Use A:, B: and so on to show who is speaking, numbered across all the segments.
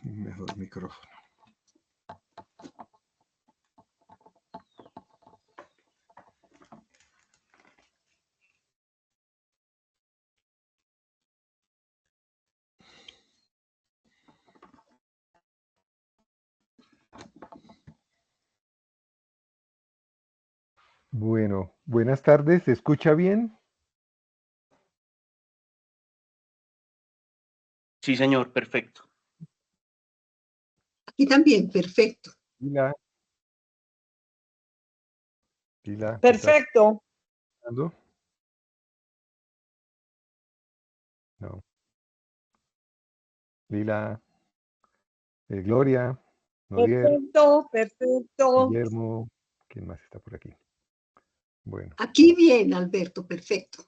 A: mejor micrófono. Bueno, buenas tardes, ¿se escucha bien?
B: Sí, señor, perfecto.
C: Aquí también, perfecto.
A: Lila.
D: Perfecto.
A: No. Lila. Gloria. Nodier.
D: Perfecto.
A: Guillermo. ¿Quién más está por aquí? Bueno.
C: Aquí bien, Alberto, perfecto.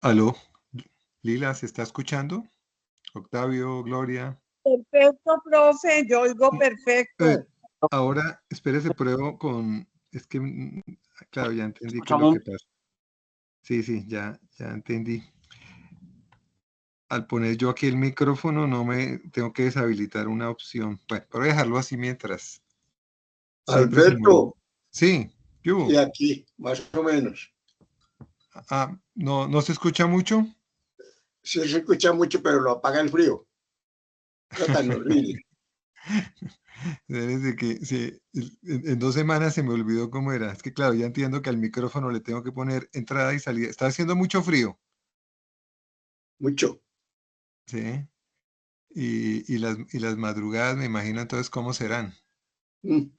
A: Aló. Lila, ¿se está escuchando? Octavio, Gloria.
D: Perfecto, profe, yo oigo perfecto.
A: Ahora, espérese, pruebo con... Es que, claro, ya entendí qué es lo
B: ¿Escuchamos?
A: que pasa. Sí, ya entendí. Al poner yo aquí el micrófono, no me tengo que deshabilitar una opción. Bueno, voy a dejarlo así mientras. Siempre se mueve.
E: Alberto,
A: Sí, ¿qué hubo?
E: y aquí, más o menos.
A: ¿No se escucha mucho?
E: Sí se escucha mucho, pero lo apaga el frío. No tan horrible.
A: Desde que sí, en 2 semanas se me olvidó cómo era. Es que claro, ya entiendo que al micrófono le tengo que poner entrada y salida. Está haciendo mucho frío,
E: Mucho.
A: ¿sí? Y las madrugadas, me imagino entonces cómo serán.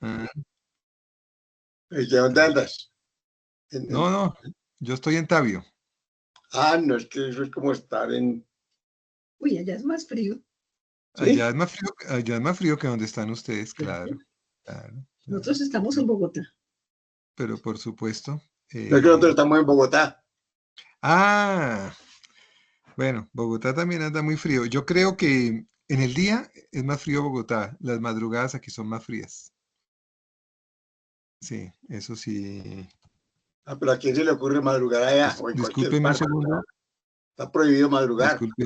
A: Ah,
E: ¿De dónde andas?
A: no, yo estoy en Tabio.
E: No, es que eso es como estar en...
C: Uy, allá es más frío.
A: Allá
E: ¿Sí?
A: es más frío que donde están ustedes, claro.
C: Nosotros estamos en Bogotá.
A: Pero por supuesto.
E: No es que nosotros estamos en Bogotá.
A: Bueno, Bogotá también anda muy frío. Yo creo que en el día es más frío Bogotá. Las madrugadas aquí son más frías. Sí, eso sí.
E: Pero ¿a quién se le ocurre madrugar allá o en cualquier
A: Discúlpeme un
E: parte?
A: segundo.
E: Está prohibido madrugar.
A: Disculpe.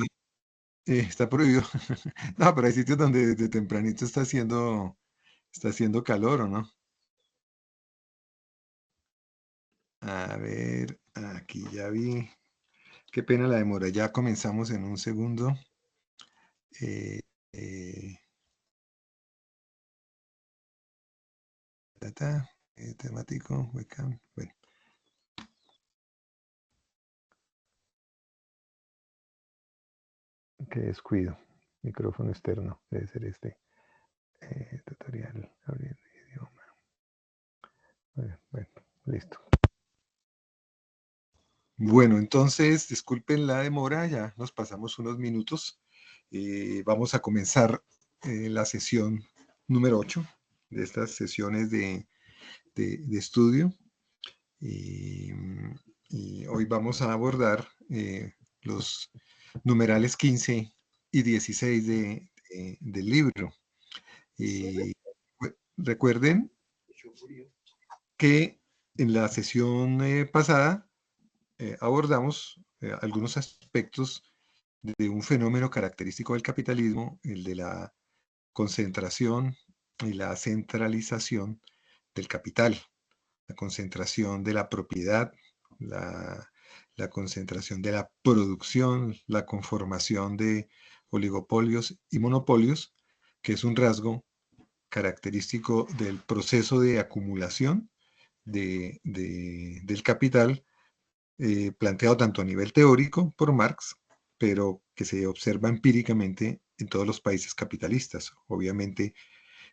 A: Está prohibido. No, pero hay sitios donde desde tempranito está haciendo calor, ¿o no? A ver, aquí ya vi. Qué pena la demora. Ya comenzamos en un segundo. Eh, eh, temático, webcam. Bueno. Qué descuido. Micrófono externo. Debe ser este. Tutorial. Abriendo idioma. Bueno, listo. Bueno, entonces, disculpen la demora, ya nos pasamos unos minutos. Vamos a comenzar la sesión número 8 de estas sesiones de estudio. Y hoy vamos a abordar los numerales 15 y 16 del libro. Recuerden que en la sesión pasada abordamos algunos aspectos de un fenómeno característico del capitalismo, el de la concentración y la centralización del capital, la concentración de la propiedad, la concentración de la producción, la conformación de oligopolios y monopolios, que es un rasgo característico del proceso de acumulación del capital, planteado tanto a nivel teórico por Marx, pero que se observa empíricamente en todos los países capitalistas, obviamente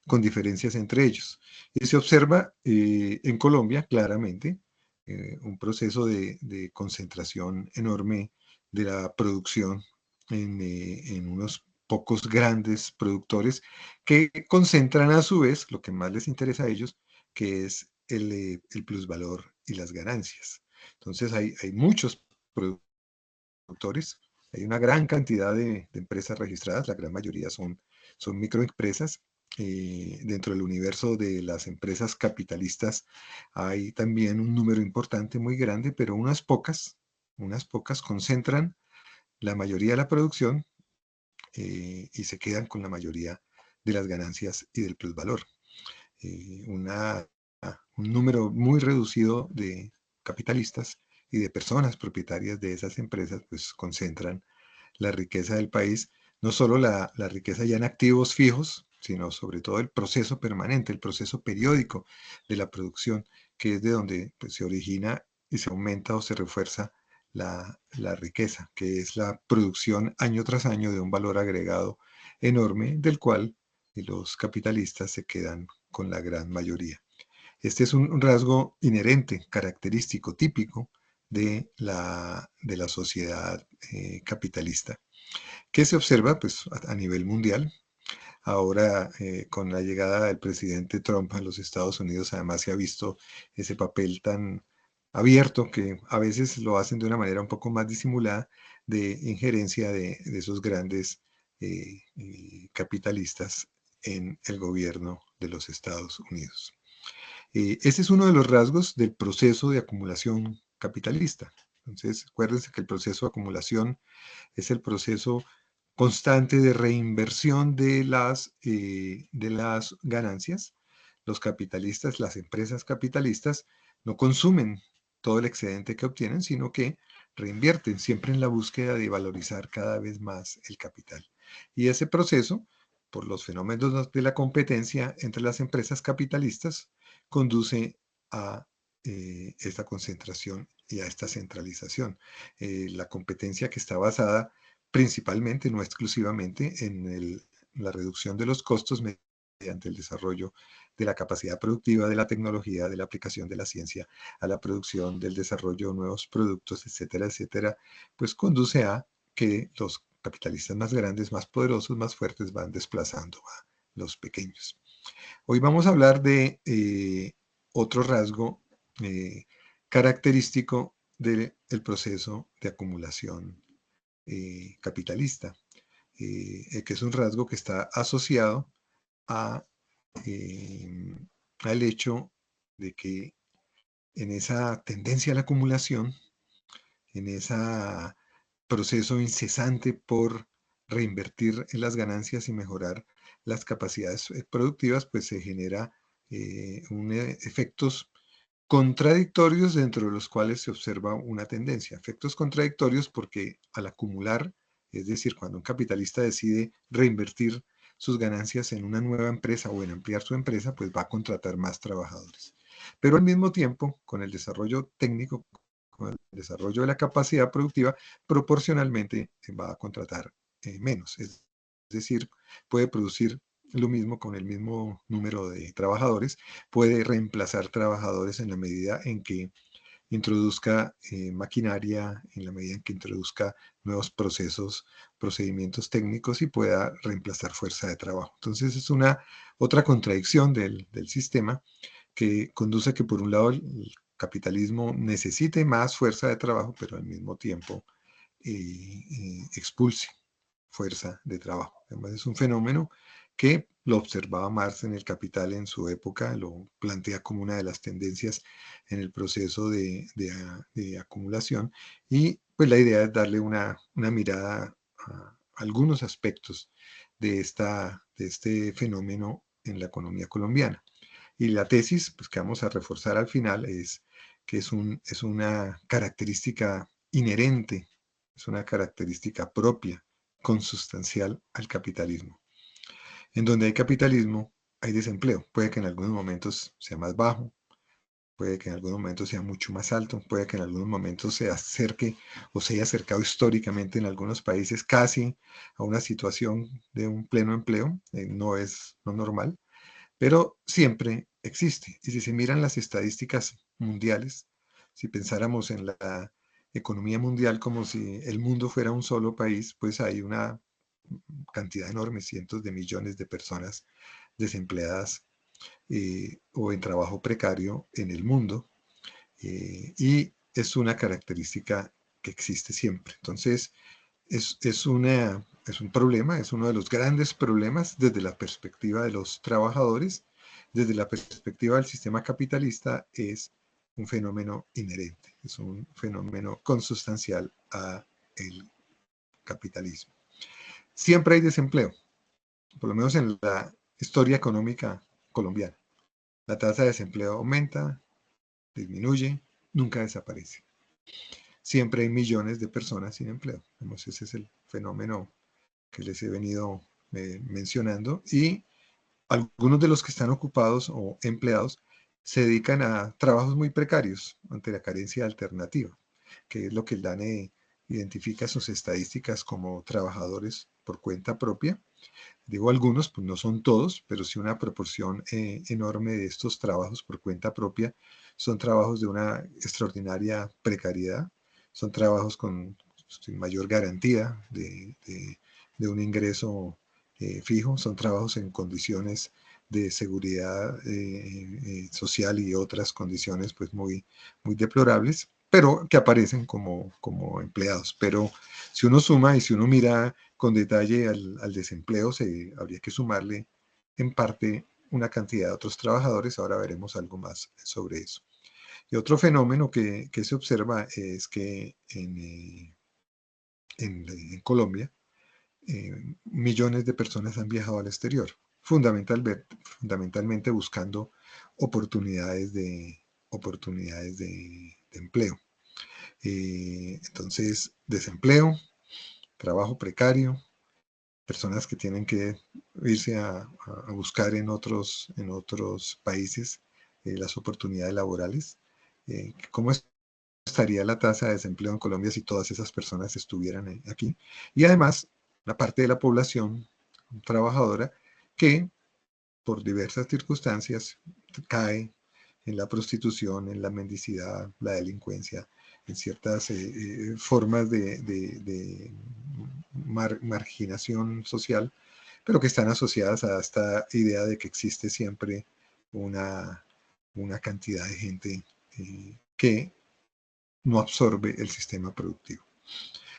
A: con diferencias entre ellos. Y se observa en Colombia claramente un proceso de concentración enorme de la producción en unos pocos grandes productores que concentran a su vez lo que más les interesa a ellos, que es el plusvalor y las ganancias. Entonces hay muchos productores, Hay una gran cantidad de empresas registradas, la gran mayoría son microempresas. Dentro del universo de las empresas capitalistas hay también un número importante, muy grande, pero unas pocas concentran la mayoría de la producción y se quedan con la mayoría de las ganancias y del plusvalor. Un número muy reducido de capitalistas y de personas propietarias de esas empresas, pues concentran la riqueza del país, no solo la riqueza ya en activos fijos, sino sobre todo el proceso permanente, el proceso periódico de la producción, que es de donde pues, se origina y se aumenta o se refuerza la riqueza, que es la producción año tras año de un valor agregado enorme, del cual los capitalistas se quedan con la gran mayoría. Este es un rasgo inherente, característico, típico de la sociedad capitalista, que se observa pues, a nivel mundial. Ahora, con la llegada del presidente Trump a los Estados Unidos, además se ha visto ese papel tan abierto, que a veces lo hacen de una manera un poco más disimulada, de injerencia de esos grandes capitalistas en el gobierno de los Estados Unidos. Ese es uno de los rasgos del proceso de acumulación capitalista. Entonces, acuérdense que el proceso de acumulación es el proceso constante de reinversión de las ganancias. Los capitalistas, las empresas capitalistas, no consumen todo el excedente que obtienen, sino que reinvierten siempre en la búsqueda de valorizar cada vez más el capital. Y ese proceso, por los fenómenos de la competencia entre las empresas capitalistas, conduce a esta concentración y a esta centralización. La competencia que está basada principalmente, no exclusivamente, en la reducción de los costos mediante el desarrollo de la capacidad productiva, de la tecnología, de la aplicación de la ciencia a la producción, del desarrollo de nuevos productos, etcétera, etcétera, pues conduce a que los capitalistas más grandes, más poderosos, más fuertes van desplazando a los pequeños. Hoy vamos a hablar de otro rasgo característico del proceso de acumulación capitalista, que es un rasgo que está asociado al hecho de que en esa tendencia a la acumulación, en ese proceso incesante por reinvertir en las ganancias y mejorar las capacidades productivas, pues se genera efectos contradictorios dentro de los cuales se observa una tendencia. Efectos contradictorios porque al acumular, es decir, cuando un capitalista decide reinvertir sus ganancias en una nueva empresa o en ampliar su empresa, pues va a contratar más trabajadores. Pero al mismo tiempo, con el desarrollo técnico, con el desarrollo de la capacidad productiva, proporcionalmente va a contratar menos. Es decir, puede producir lo mismo con el mismo número de trabajadores, puede reemplazar trabajadores en la medida en que introduzca maquinaria, en la medida en que introduzca nuevos procesos, procedimientos técnicos y pueda reemplazar fuerza de trabajo. Entonces es una otra contradicción del sistema que conduce a que por un lado el capitalismo necesite más fuerza de trabajo, pero al mismo tiempo expulse fuerza de trabajo. Además es un fenómeno que lo observaba Marx en El Capital en su época, lo plantea como una de las tendencias en el proceso de acumulación y pues la idea es darle una mirada a algunos aspectos de este fenómeno en la economía colombiana. Y la tesis pues, que vamos a reforzar al final es que es una característica inherente, es una característica propia, consustancial al capitalismo. En donde hay capitalismo, hay desempleo. Puede que en algunos momentos sea más bajo, puede que en algunos momentos sea mucho más alto, puede que en algunos momentos se acerque o se haya acercado históricamente en algunos países casi a una situación de un pleno empleo. No es lo normal, pero siempre existe. Y si se miran las estadísticas mundiales, si pensáramos en la economía mundial como si el mundo fuera un solo país, pues hay una cantidad enorme, cientos de millones de personas desempleadas o en trabajo precario en el mundo. Y es una característica que existe siempre. Entonces, es un problema, es uno de los grandes problemas desde la perspectiva de los trabajadores, desde la perspectiva del sistema capitalista es un fenómeno inherente, es un fenómeno consustancial a el capitalismo. Siempre hay desempleo, por lo menos en la historia económica colombiana. La tasa de desempleo aumenta, disminuye, nunca desaparece. Siempre hay millones de personas sin empleo. Ese es el fenómeno que les he venido mencionando, y algunos de los que están ocupados o empleados se dedican a trabajos muy precarios ante la carencia de alternativa, que es lo que el DANE identifica sus estadísticas como trabajadores por cuenta propia. Digo algunos, pues no son todos, pero sí una proporción enorme de estos trabajos por cuenta propia son trabajos de una extraordinaria precariedad, son trabajos sin mayor garantía de un ingreso fijo, son trabajos en condiciones de seguridad social y otras condiciones pues muy deplorables, pero que aparecen como empleados. Pero si uno suma y si uno mira con detalle al desempleo, habría que sumarle en parte una cantidad de otros trabajadores. Ahora veremos algo más sobre eso. Y otro fenómeno que se observa es que en Colombia millones de personas han viajado al exterior, fundamentalmente buscando oportunidades de empleo. Entonces, desempleo, trabajo precario, personas que tienen que irse a buscar en otros países las oportunidades laborales. ¿Cómo estaría la tasa de desempleo en Colombia si todas esas personas estuvieran aquí? Y además, la parte de la población trabajadora que por diversas circunstancias cae en la prostitución, en la mendicidad, la delincuencia, en ciertas formas de marginación social, pero que están asociadas a esta idea de que existe siempre una cantidad de gente que no absorbe el sistema productivo.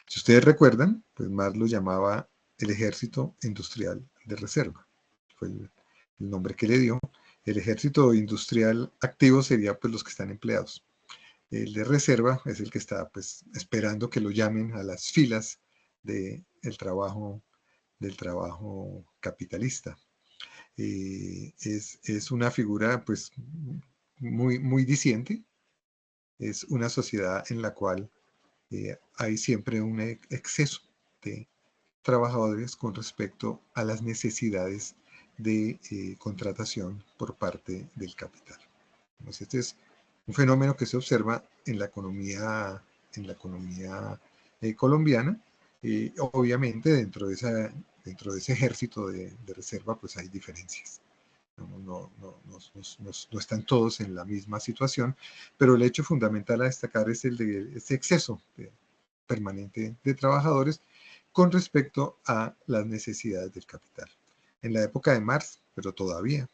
A: Si ustedes recuerdan, pues Marx lo llamaba el ejército industrial de reserva. Fue el nombre que le dio. El ejército industrial activo sería pues los que están empleados. El de reserva es el que está pues esperando que lo llamen a las filas del trabajo capitalista. Es una figura pues muy diciente. Es una sociedad en la cual hay siempre un exceso de trabajadores con respecto a las necesidades de contratación por parte del capital. Entonces, este es un fenómeno que se observa en la economía colombiana. Obviamente, dentro de ese ejército de reserva, pues hay diferencias. No están todos en la misma situación, pero el hecho fundamental a destacar es el de ese exceso permanente de trabajadores con respecto a las necesidades del capital. En la época de Marx, pero todavía,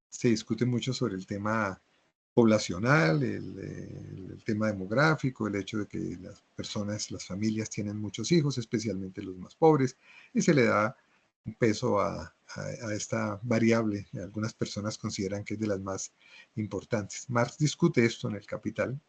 A: se discute mucho sobre el tema poblacional, el tema demográfico, el hecho de que las personas, las familias tienen muchos hijos, especialmente los más pobres, y se le da un peso a esta variable. Algunas personas consideran que es de las más importantes. Marx discute esto en El Capital,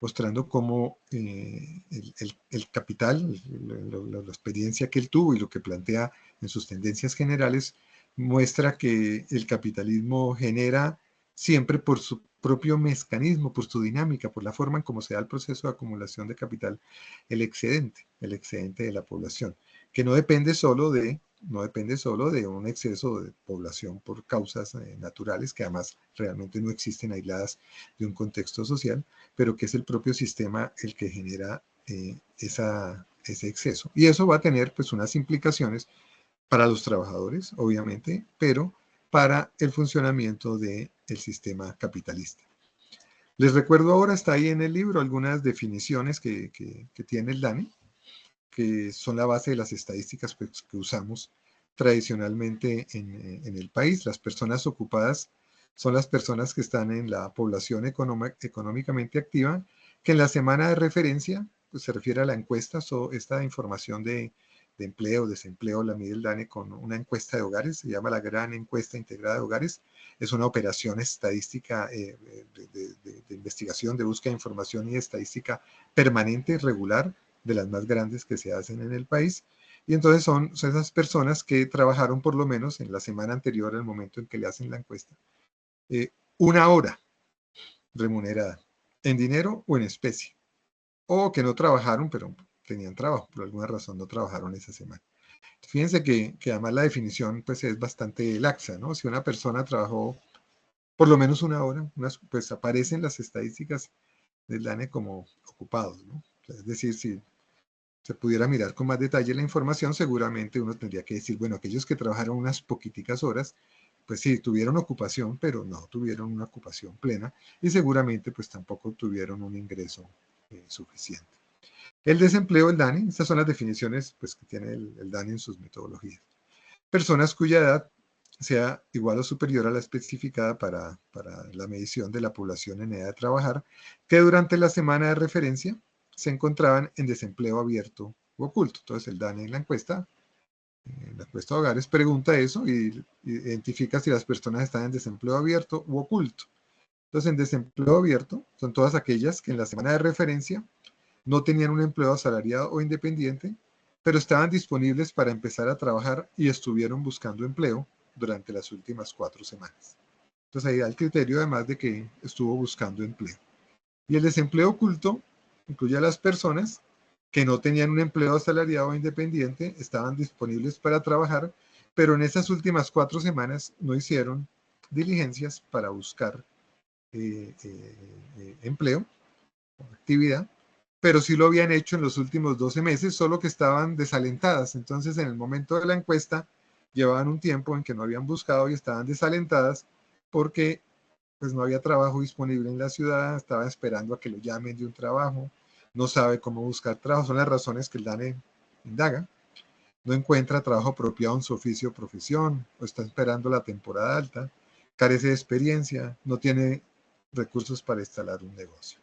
A: mostrando cómo el capital, la experiencia que él tuvo y lo que plantea en sus tendencias generales, muestra que el capitalismo genera siempre por su propio mecanismo, por su dinámica, por la forma en cómo se da el proceso de acumulación de capital, el excedente de la población, que no depende solo de un exceso de población por causas naturales, que además realmente no existen aisladas de un contexto social, pero que es el propio sistema el que genera ese exceso. Y eso va a tener pues unas implicaciones para los trabajadores, obviamente, pero para el funcionamiento del sistema capitalista. Les recuerdo ahora, está ahí en el libro, algunas definiciones que tiene el DANE, que son la base de las estadísticas pues, que usamos tradicionalmente en el país. Las personas ocupadas son las personas que están en la población económicamente activa, que en la semana de referencia pues, se refiere a la encuesta, esta información de empleo, desempleo, la mide el DANE con una encuesta de hogares, se llama la Gran Encuesta Integrada de Hogares. Es una operación estadística de investigación, de búsqueda de información y estadística permanente, regular, de las más grandes que se hacen en el país. Y entonces son esas personas que trabajaron por lo menos en la semana anterior al momento en que le hacen la encuesta, una hora remunerada, en dinero o en especie, o que no trabajaron, pero tenían trabajo, por alguna razón no trabajaron esa semana. Fíjense que además la definición pues es bastante laxa, ¿no? Si una persona trabajó por lo menos una hora, pues aparecen las estadísticas del DANE como ocupados, ¿no? Es decir, si se pudiera mirar con más detalle la información, seguramente uno tendría que decir, bueno, aquellos que trabajaron unas poquiticas horas, pues sí, tuvieron ocupación, pero no tuvieron una ocupación plena y seguramente pues tampoco tuvieron un ingreso suficiente. El desempleo, el DANE, estas son las definiciones pues, que tiene el DANE en sus metodologías. Personas cuya edad sea igual o superior a la especificada para la medición de la población en edad de trabajar, que durante la semana de referencia se encontraban en desempleo abierto u oculto. Entonces el DANE en la encuesta de hogares pregunta eso y identifica si las personas están en desempleo abierto u oculto. Entonces en desempleo abierto son todas aquellas que en la semana de referencia no tenían un empleo asalariado o independiente, pero estaban disponibles para empezar a trabajar y estuvieron buscando empleo durante las últimas 4 semanas. Entonces ahí da el criterio además de que estuvo buscando empleo. Y el desempleo oculto incluye a las personas que no tenían un empleo asalariado o independiente, estaban disponibles para trabajar, pero en esas últimas 4 semanas no hicieron diligencias para buscar empleo o actividad, pero sí lo habían hecho en los últimos 12 meses, solo que estaban desalentadas. Entonces, en el momento de la encuesta, llevaban un tiempo en que no habían buscado y estaban desalentadas porque pues no había trabajo disponible en la ciudad, estaba esperando a que lo llamen de un trabajo, no sabe cómo buscar trabajo, son las razones que el DANE indaga, no encuentra trabajo apropiado en su oficio o profesión, o está esperando la temporada alta, carece de experiencia, no tiene recursos para instalar un negocio.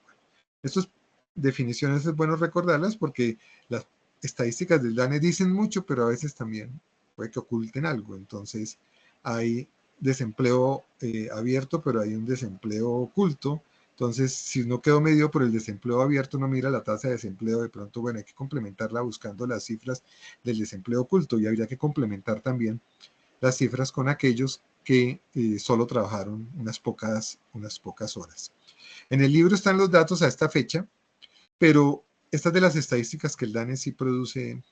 A: Estas definiciones es bueno recordarlas porque las estadísticas del DANE dicen mucho, pero a veces también puede que oculten algo. Entonces hay desempleo abierto, pero hay un desempleo oculto. Entonces, si no quedó medido por el desempleo abierto, no mira la tasa de desempleo, de pronto, bueno, hay que complementarla buscando las cifras del desempleo oculto y habría que complementar también las cifras con aquellos que solo trabajaron unas pocas horas. En el libro están los datos a esta fecha, pero estas de las estadísticas que el DANE sí produce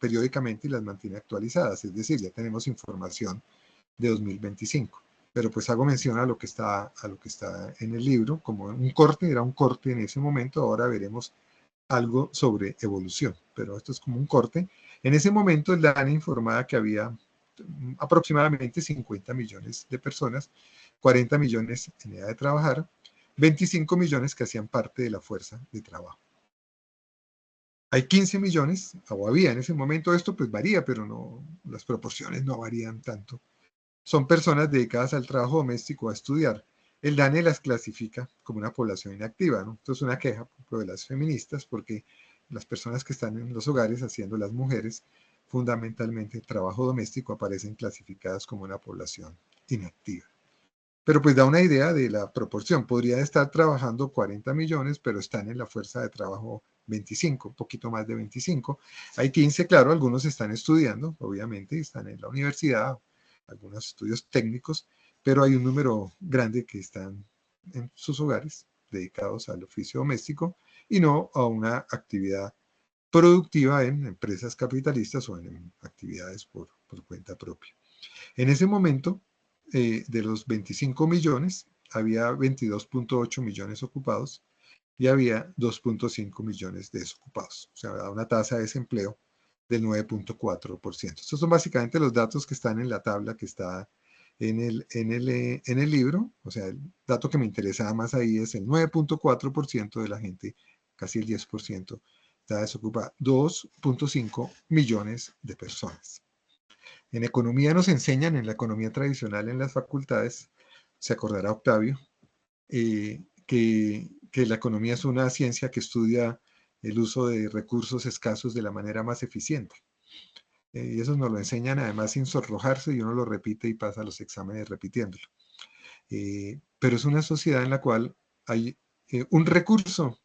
A: periódicamente y las mantiene actualizadas, es decir, ya tenemos información de 2025. Pero pues hago mención a lo que está en el libro, como un corte, era un corte en ese momento, ahora veremos algo sobre evolución, pero esto es como un corte. En ese momento el DANE informaba que había aproximadamente 50 millones de personas, 40 millones en edad de trabajar, 25 millones que hacían parte de la fuerza de trabajo. Hay 15 millones, o había en ese momento, esto pues varía, pero no, las proporciones no varían tanto. Son personas dedicadas al trabajo doméstico, a estudiar. El DANE las clasifica como una población inactiva, ¿no? Esto es una queja, por ejemplo, de las feministas, porque las personas que están en los hogares haciendo las mujeres, fundamentalmente trabajo doméstico, aparecen clasificadas como una población inactiva. Pero pues da una idea de la proporción. Podría estar trabajando 40 millones, pero están en la fuerza de trabajo 25, un poquito más de 25. Hay 15, claro, algunos están estudiando, obviamente, están en la universidad, algunos estudios técnicos, pero hay un número grande que están en sus hogares dedicados al oficio doméstico y no a una actividad productiva en empresas capitalistas o en actividades por cuenta propia. En ese momento, de los 25 millones, había 22.8 millones ocupados y había 2.5 millones desocupados. O sea, una tasa de desempleo del 9.4%. Estos son básicamente los datos que están en la tabla que está en el libro. O sea, el dato que me interesaba más ahí es el 9.4% de la gente, casi el 10%, está desocupada. 2.5 millones de personas. En economía nos enseñan, en la economía tradicional en las facultades, se acordará Octavio, que la economía es una ciencia que estudia el uso de recursos escasos de la manera más eficiente. Y eso nos lo enseñan además sin sonrojarse, y uno lo repite y pasa los exámenes repitiéndolo. Pero es una sociedad en la cual hay un recurso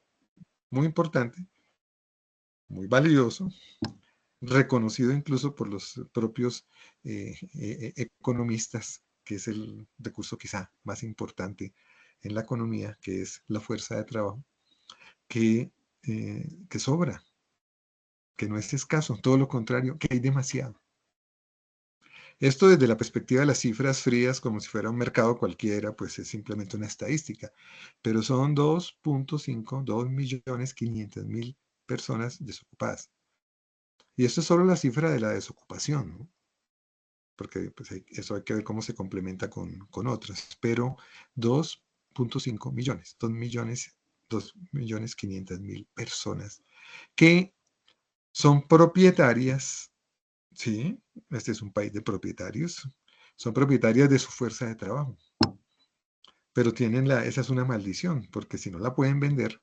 A: muy importante, muy valioso, reconocido incluso por los propios economistas, que es el recurso quizá más importante en la economía, que es la fuerza de trabajo, que sobra, que no es escaso, todo lo contrario, que hay demasiado. Esto desde la perspectiva de las cifras frías, como si fuera un mercado cualquiera, pues es simplemente una estadística, pero son 2.500.000 personas desocupadas. Y esto es solo la cifra de la desocupación, ¿no? Porque pues, eso hay que ver cómo se complementa con otras, pero 2.5 millones, 2.500.000 personas que son propietarias, ¿sí? Este es un país de propietarios, son propietarias de su fuerza de trabajo, pero esa es una maldición, porque si no la pueden vender,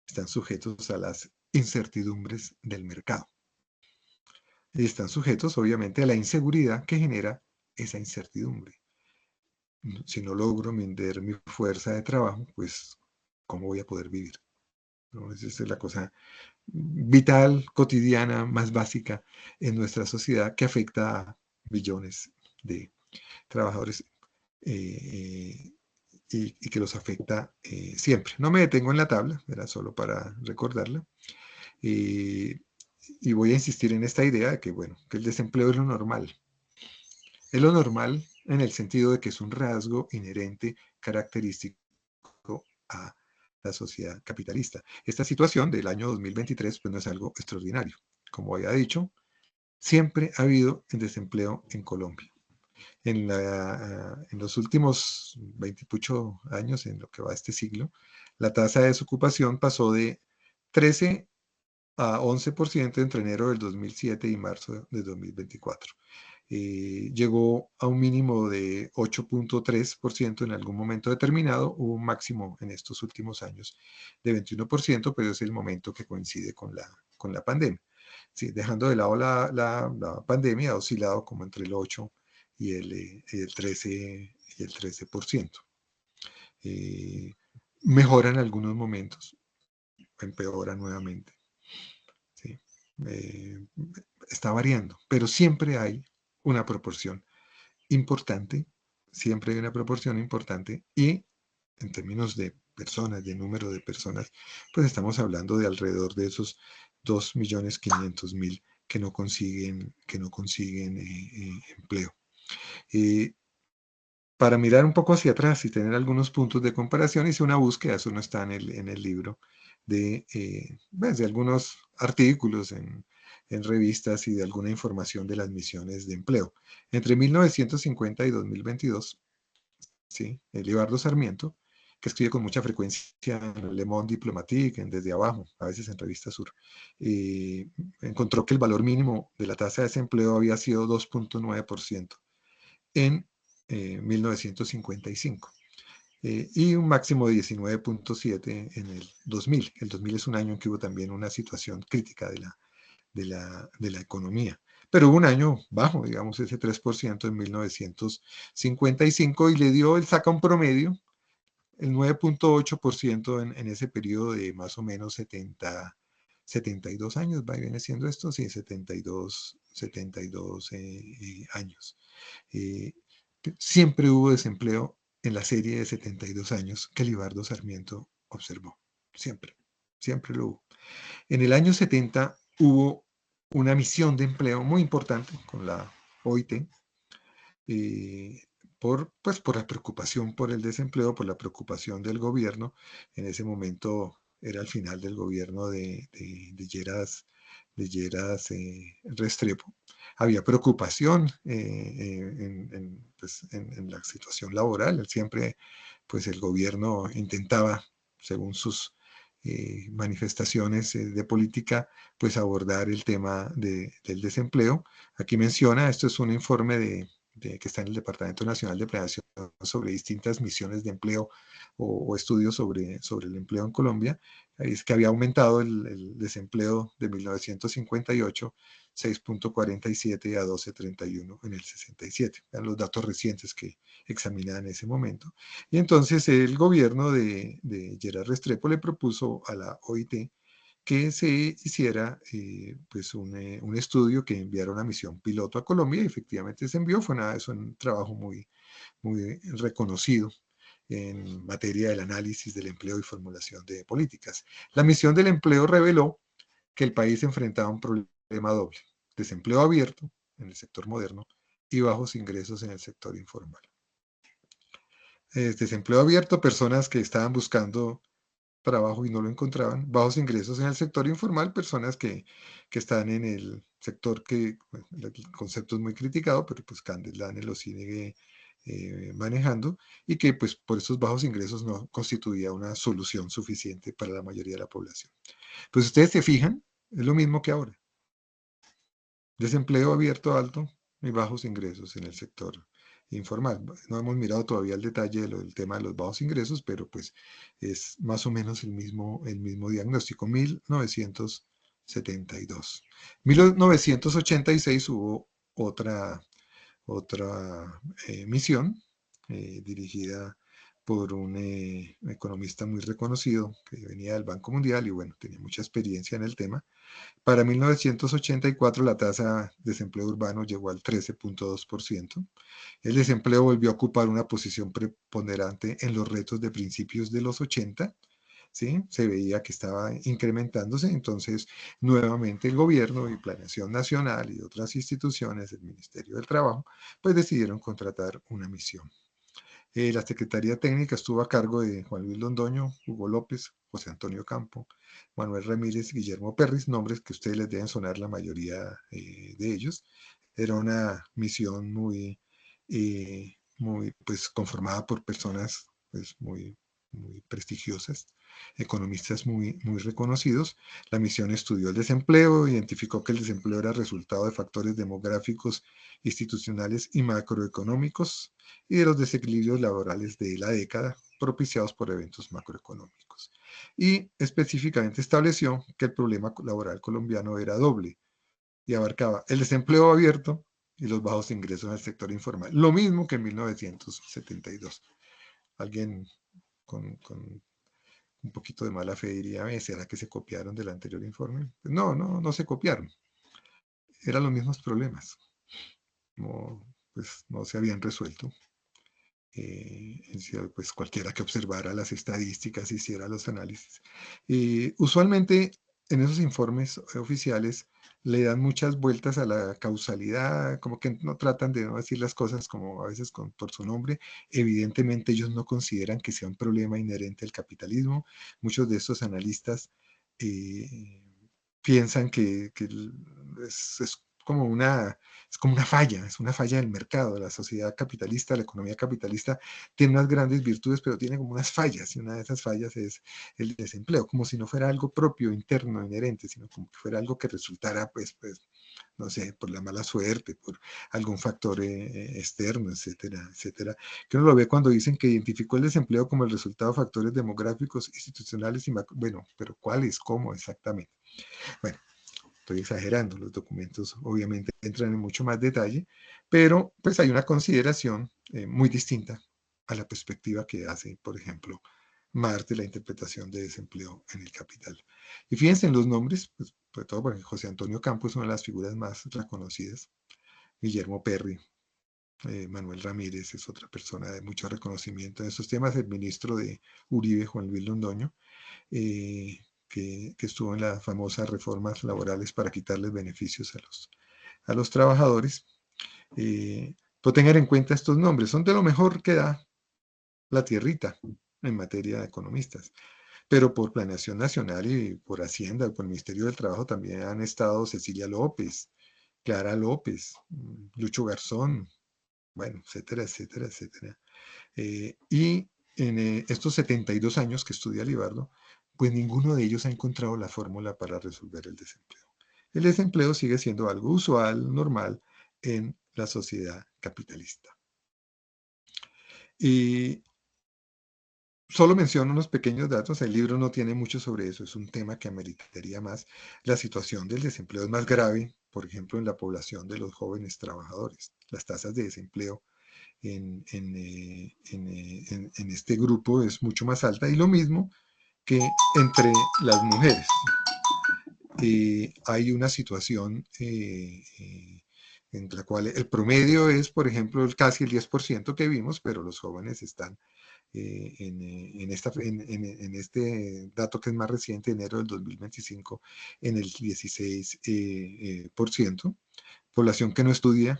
A: están sujetos a las incertidumbres del mercado. Y están sujetos, obviamente, a la inseguridad que genera esa incertidumbre. Si no logro vender mi fuerza de trabajo, pues, ¿cómo voy a poder vivir? ¿No? Esa es la cosa vital, cotidiana, más básica en nuestra sociedad, que afecta a millones de trabajadores y que los afecta siempre. No me detengo en la tabla, era solo para recordarla. Y voy a insistir en esta idea de que, bueno, que el desempleo es lo normal. Es lo normal en el sentido de que es un rasgo inherente, característico a la sociedad capitalista. Esta situación del año 2023 pues no es algo extraordinario. Como había dicho, siempre ha habido desempleo en Colombia. En los últimos 28 años, en lo que va este siglo, la tasa de desocupación pasó de 13 a 11% entre enero del 2007 y marzo de 2024. Llegó a un mínimo de 8.3% en algún momento determinado, hubo un máximo en estos últimos años de 21%, pero es el momento que coincide con la pandemia. Sí, dejando de lado la pandemia, ha oscilado como entre el 8 y el 13%. Mejora en algunos momentos, empeora nuevamente. ¿Sí? Está variando, pero siempre hay una proporción importante, siempre hay una proporción importante, y en términos de personas, de número de personas, pues estamos hablando de alrededor de esos 2.500.000 que no consiguen empleo. Para mirar un poco hacia atrás y tener algunos puntos de comparación, hice una búsqueda, eso no está en el libro, de algunos artículos en revistas y de alguna información de las misiones de empleo. Entre 1950 y 2022, ¿sí? Libardo Sarmiento, que escribe con mucha frecuencia en Le Monde Diplomatique, Desde Abajo, a veces en Revista Sur, encontró que el valor mínimo de la tasa de desempleo había sido 2.9% en 1955. Y un máximo de 19.7 en el 2000. El 2000 es un año en que hubo también una situación crítica de la economía. Pero hubo un año bajo, digamos, ese 3% en 1955, y él saca un promedio, el 9.8% en ese periodo de más o menos 72 años, viene siendo esto, sí, 72 años. Siempre hubo desempleo en la serie de 72 años que Libardo Sarmiento observó. Siempre lo hubo. En el año 70 hubo una misión de empleo muy importante con la OIT, por la preocupación por el desempleo, por la preocupación del gobierno. En ese momento era el final del gobierno de Lleras Restrepo. Había preocupación en la situación laboral. Siempre pues el gobierno intentaba, según sus manifestaciones de política, pues abordar el tema del desempleo. Aquí menciona, esto es un informe que está en el Departamento Nacional de Planeación sobre distintas misiones de empleo o estudios sobre el empleo en Colombia, es que había aumentado el desempleo de 1958, 6.47 a 12.31 en el 67. Eran los datos recientes que examinaban en ese momento. Y entonces el gobierno de Gerard Restrepo le propuso a la OIT que se hiciera pues un estudio, que enviara una misión piloto a Colombia, y efectivamente se envió. Fue un trabajo muy, muy reconocido en materia del análisis del empleo y formulación de políticas. La misión del empleo reveló que el país enfrentaba un problema doble: desempleo abierto en el sector moderno y bajos ingresos en el sector informal. Desempleo abierto, personas que estaban buscando trabajo y no lo encontraban; bajos ingresos en el sector informal, personas que están en el sector que, bueno, el concepto es muy criticado, pero pues Candes Lane lo sigue manejando, y que pues por esos bajos ingresos no constituía una solución suficiente para la mayoría de la población. Pues ustedes se fijan, es lo mismo que ahora: desempleo abierto alto y bajos ingresos en el sector informal. No hemos mirado todavía el detalle del tema de los bajos ingresos, pero pues es más o menos el mismo diagnóstico. 1972. 1986 hubo otra misión dirigida por un economista muy reconocido que venía del Banco Mundial y bueno, tenía mucha experiencia en el tema. Para 1984 la tasa de desempleo urbano llegó al 13.2%. El desempleo volvió a ocupar una posición preponderante en los retos de principios de los 80. ¿Sí? Se veía que estaba incrementándose. Entonces, nuevamente el gobierno y Planeación Nacional y otras instituciones, el Ministerio del Trabajo, pues decidieron contratar una misión. La Secretaría Técnica estuvo a cargo de Juan Luis Londoño, Hugo López, José Antonio Campo, Manuel Ramírez, Guillermo Perris, nombres que a ustedes les deben sonar la mayoría de ellos. Era una misión muy pues, conformada por personas pues, muy prestigiosas, economistas muy reconocidos. La misión estudió el desempleo, identificó que el desempleo era resultado de factores demográficos, institucionales y macroeconómicos, y de los desequilibrios laborales de la década propiciados por eventos macroeconómicos. Y específicamente estableció que el problema laboral colombiano era doble y abarcaba el desempleo abierto y los bajos ingresos en el sector informal. Lo mismo que en 1972. Alguien con un poquito de mala fe diría: ¿será que se copiaron del anterior informe? No se copiaron. Eran los mismos problemas. Pues no se habían resuelto. Pues cualquiera que observara las estadísticas, hiciera los análisis. Usualmente en esos informes oficiales le dan muchas vueltas a la causalidad, como que no tratan de no decir las cosas como a veces por su nombre. Evidentemente ellos no consideran que sea un problema inherente al capitalismo. Muchos de estos analistas piensan que es como una falla, es una falla del mercado. La sociedad capitalista, la economía capitalista tiene unas grandes virtudes, pero tiene como unas fallas, y una de esas fallas es el desempleo, como si no fuera algo propio, interno, inherente, sino como que fuera algo que resultara, pues no sé, por la mala suerte, por algún factor externo, etcétera, etcétera. Que uno lo ve cuando dicen que identificó el desempleo como el resultado de factores demográficos, institucionales y bueno, pero ¿cuáles? ¿Cómo exactamente? Bueno, estoy exagerando, los documentos obviamente entran en mucho más detalle, pero pues hay una consideración muy distinta a la perspectiva que hace, por ejemplo, Marx de la interpretación de desempleo en el Capital. Y fíjense en los nombres, pues, sobre todo porque José Antonio Campo es una de las figuras más reconocidas, Guillermo Perry, Manuel Ramírez es otra persona de mucho reconocimiento en estos temas, el ministro de Uribe, Juan Luis Londoño, que estuvo en las famosas reformas laborales para quitarles beneficios a los trabajadores. Pero tengan en cuenta estos nombres, son de lo mejor que da la tierrita en materia de economistas. Pero por Planeación Nacional y por Hacienda, por el Ministerio del Trabajo también han estado Cecilia López, Clara López, Lucho Garzón, bueno, etcétera, etcétera, etcétera. Y en estos 72 años que estudia Libardo, pues ninguno de ellos ha encontrado la fórmula para resolver el desempleo. El desempleo sigue siendo algo usual, normal, en la sociedad capitalista. Y solo menciono unos pequeños datos, el libro no tiene mucho sobre eso, es un tema que ameritaría más. La situación del desempleo es más grave, por ejemplo, en la población de los jóvenes trabajadores. Las tasas de desempleo en este grupo es mucho más alta, y lo mismo que entre las mujeres. Hay una situación en la cual el promedio es, por ejemplo, casi el 10% que vimos, pero los jóvenes están en este dato que es más reciente, enero del 2025, en el 16%. Población que no estudia,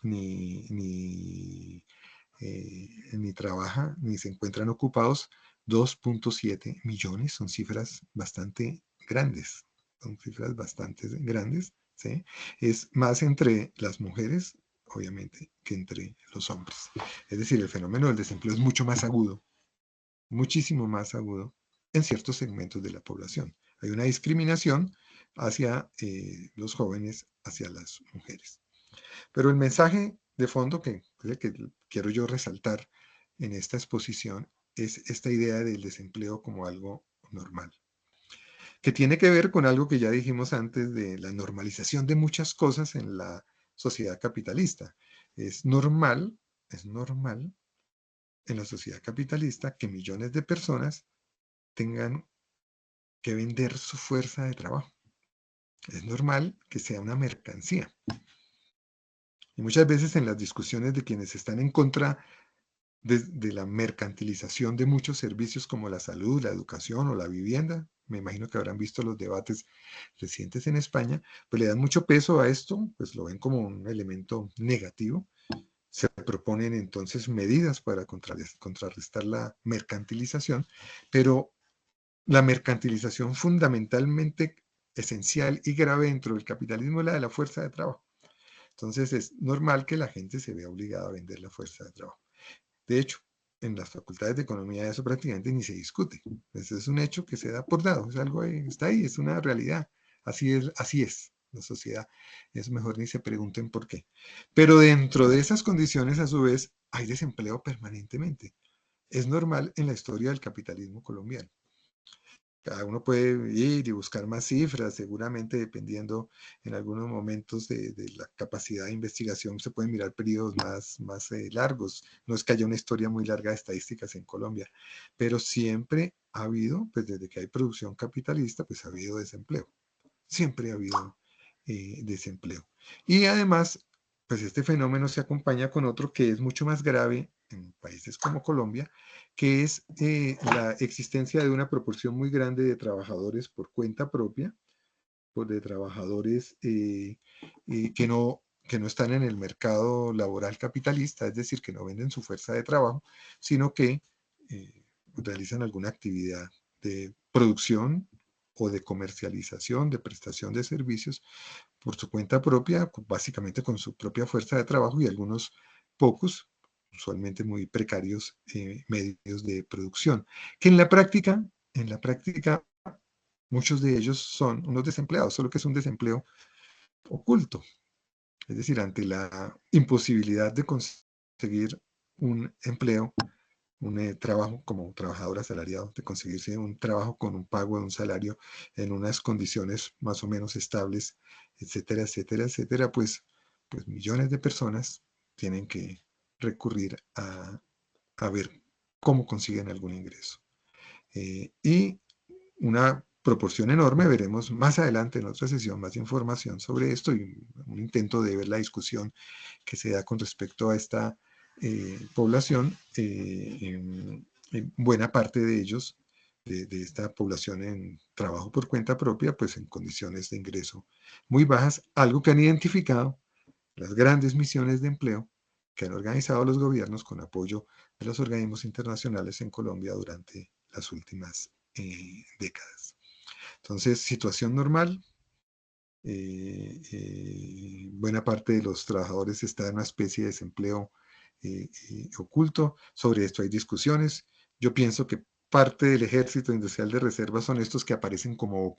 A: ni trabaja, ni se encuentran ocupados, 2.7 millones, son cifras bastante grandes, ¿sí? Es más entre las mujeres, obviamente, que entre los hombres. Es decir, el fenómeno del desempleo es mucho más agudo, muchísimo más agudo en ciertos segmentos de la población. Hay una discriminación hacia los jóvenes, hacia las mujeres. Pero el mensaje de fondo que quiero yo resaltar en esta exposición es esta idea del desempleo como algo normal, que tiene que ver con algo que ya dijimos antes de la normalización de muchas cosas en la sociedad capitalista. Es normal en la sociedad capitalista que millones de personas tengan que vender su fuerza de trabajo. Es normal que sea una mercancía. Y muchas veces en las discusiones de quienes están en contra de la mercantilización de muchos servicios como la salud, la educación o la vivienda, me imagino que habrán visto los debates recientes en España, pues le dan mucho peso a esto, pues lo ven como un elemento negativo. Se proponen entonces medidas para contrarrestar la mercantilización, pero la mercantilización fundamentalmente esencial y grave dentro del capitalismo es la de la fuerza de trabajo. Entonces es normal que la gente se vea obligada a vender la fuerza de trabajo. De hecho, en las facultades de economía eso prácticamente ni se discute. Eso es un hecho que se da por dado, es algo que está ahí, es una realidad. Así es la sociedad. Es mejor ni se pregunten por qué. Pero dentro de esas condiciones, a su vez, hay desempleo permanentemente. Es normal en la historia del capitalismo colombiano. Cada uno puede ir y buscar más cifras, seguramente dependiendo en algunos momentos de la capacidad de investigación, se pueden mirar periodos más largos. No es que haya una historia muy larga de estadísticas en Colombia, pero siempre ha habido, pues desde que hay producción capitalista, pues ha habido desempleo. Siempre ha habido desempleo. Y además, pues este fenómeno se acompaña con otro que es mucho más grave en países como Colombia, que es la existencia de una proporción muy grande de trabajadores por cuenta propia, de trabajadores que no están en el mercado laboral capitalista, es decir, que no venden su fuerza de trabajo, sino que realizan alguna actividad de producción o de comercialización, de prestación de servicios por su cuenta propia, básicamente con su propia fuerza de trabajo, y algunos pocos, usualmente muy precarios, medios de producción, que en la práctica, muchos de ellos son unos desempleados, solo que es un desempleo oculto. Es decir, ante la imposibilidad de conseguir un empleo, un trabajo como trabajador asalariado, de conseguirse un trabajo con un pago de un salario en unas condiciones más o menos estables, etcétera, etcétera, etcétera, pues millones de personas tienen que recurrir a ver cómo consiguen algún ingreso. Y una proporción enorme, veremos más adelante en otra sesión más información sobre esto y un intento de ver la discusión que se da con respecto a esta población. En buena parte de ellos, de esta población en trabajo por cuenta propia, pues en condiciones de ingreso muy bajas, algo que han identificado las grandes misiones de empleo que han organizado los gobiernos con apoyo de los organismos internacionales en Colombia durante las últimas décadas. Entonces, situación normal. Buena parte de los trabajadores está en una especie de desempleo oculto. Sobre esto hay discusiones. Yo pienso que parte del ejército industrial de reserva son estos que aparecen como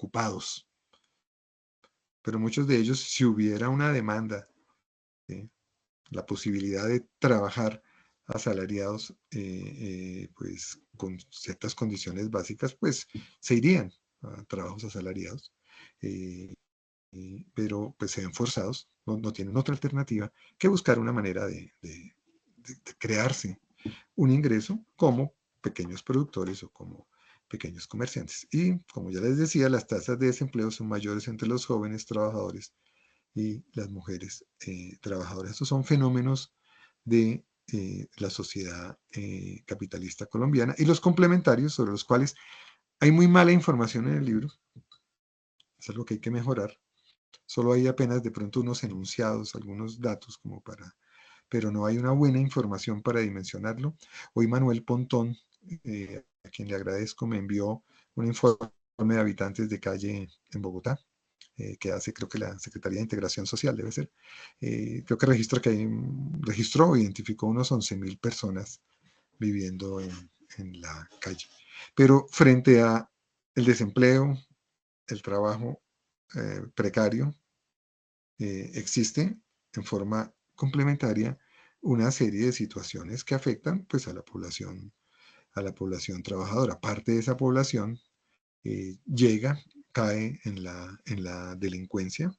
A: la posibilidad de trabajar asalariados, pues con ciertas condiciones básicas, pues se irían a trabajos asalariados, pero pues se ven forzados, no tienen otra alternativa que buscar una manera de crearse un ingreso como pequeños productores o como pequeños comerciantes. Y como ya les decía, las tasas de desempleo son mayores entre los jóvenes trabajadores y las mujeres trabajadoras. Estos son fenómenos de la sociedad capitalista colombiana y los complementarios sobre los cuales hay muy mala información en el libro. Es algo que hay que mejorar. Solo hay apenas de pronto unos enunciados, algunos datos como para, pero no hay una buena información para dimensionarlo. Hoy Manuel Pontón, a quien le agradezco, me envió un informe de habitantes de calle en Bogotá, que hace creo que la Secretaría de Integración Social debe ser. Creo que registró, identificó unos 11.000 personas viviendo en la calle. Pero frente a el desempleo, el trabajo precario, existe en forma complementaria una serie de situaciones que afectan pues a la población trabajadora. Parte de esa población cae en la delincuencia.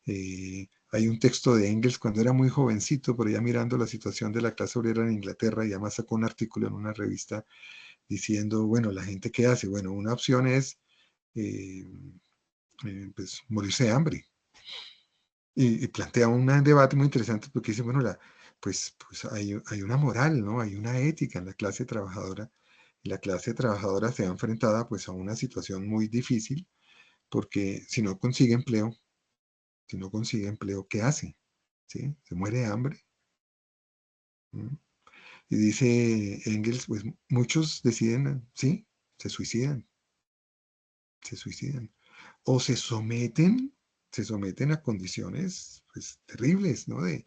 A: Hay un texto de Engels cuando era muy jovencito, por allá mirando la situación de la clase obrera en Inglaterra, y además sacó un artículo en una revista diciendo, bueno, la gente ¿qué hace? Bueno, una opción es pues, morirse de hambre. Y plantea un debate muy interesante porque dice, bueno, pues hay una moral, ¿no? Hay una ética en la clase trabajadora. Y la clase trabajadora se va enfrentada pues a una situación muy difícil porque si no consigue empleo, ¿qué hace? ¿Sí? Se muere de hambre. ¿Mm? Y dice Engels, pues muchos deciden, sí, se suicidan. O se someten a condiciones pues, terribles, ¿no? De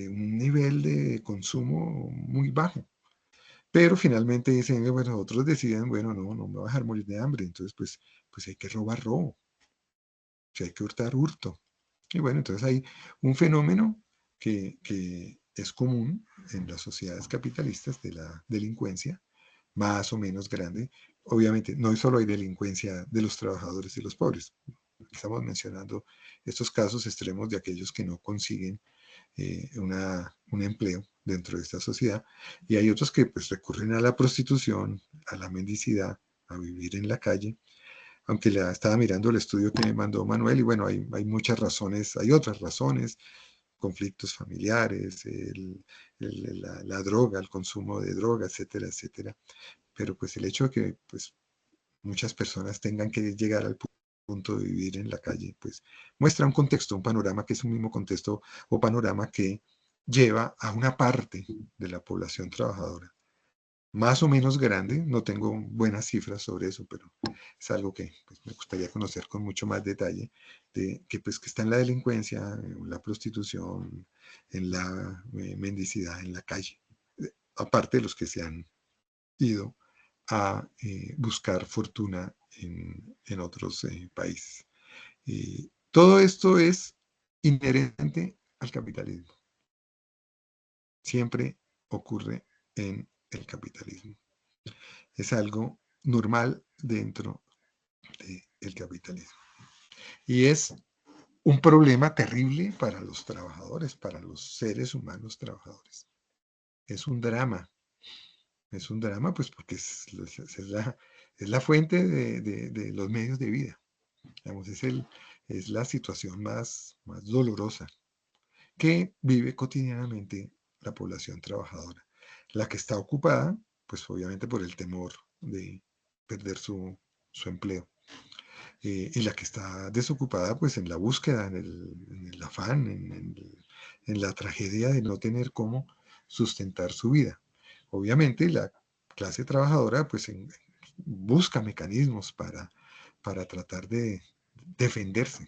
A: un nivel de consumo muy bajo. Pero finalmente dicen, bueno, otros deciden, bueno, no me voy a dejar morir de hambre, entonces pues hay que robo, si hay que hurto. Y bueno, entonces hay un fenómeno que es común en las sociedades capitalistas de la delincuencia, más o menos grande. Obviamente, no solo hay delincuencia de los trabajadores y los pobres. Estamos mencionando estos casos extremos de aquellos que no consiguen un empleo dentro de esta sociedad. Y hay otros que pues recurren a la prostitución, a la mendicidad, a vivir en la calle. Aunque estaba mirando el estudio que me mandó Manuel y bueno, hay muchas razones, hay otras razones, conflictos familiares, la droga, el consumo de droga, etcétera, etcétera. Pero pues el hecho de que pues muchas personas tengan que llegar al punto de vivir en la calle, pues muestra un contexto, un panorama que es un mismo contexto o panorama que lleva a una parte de la población trabajadora más o menos grande, no tengo buenas cifras sobre eso, pero es algo que pues, me gustaría conocer con mucho más detalle, pues, que está en la delincuencia, en la prostitución, en la mendicidad, en la calle, aparte de los que se han ido a buscar fortuna en otros países. Todo esto es inherente al capitalismo. Siempre ocurre en el capitalismo. Es algo normal dentro del capitalismo. Y es un problema terrible para los trabajadores, para los seres humanos trabajadores. Es un drama. Es un drama, pues, porque es la fuente de los medios de vida. Digamos, es la situación más dolorosa que vive cotidianamente la población trabajadora. La que está ocupada, pues obviamente por el temor de perder su empleo. Y la que está desocupada, pues en la búsqueda, en el afán, en la tragedia de no tener cómo sustentar su vida. Obviamente la clase trabajadora, pues busca mecanismos para tratar de defenderse.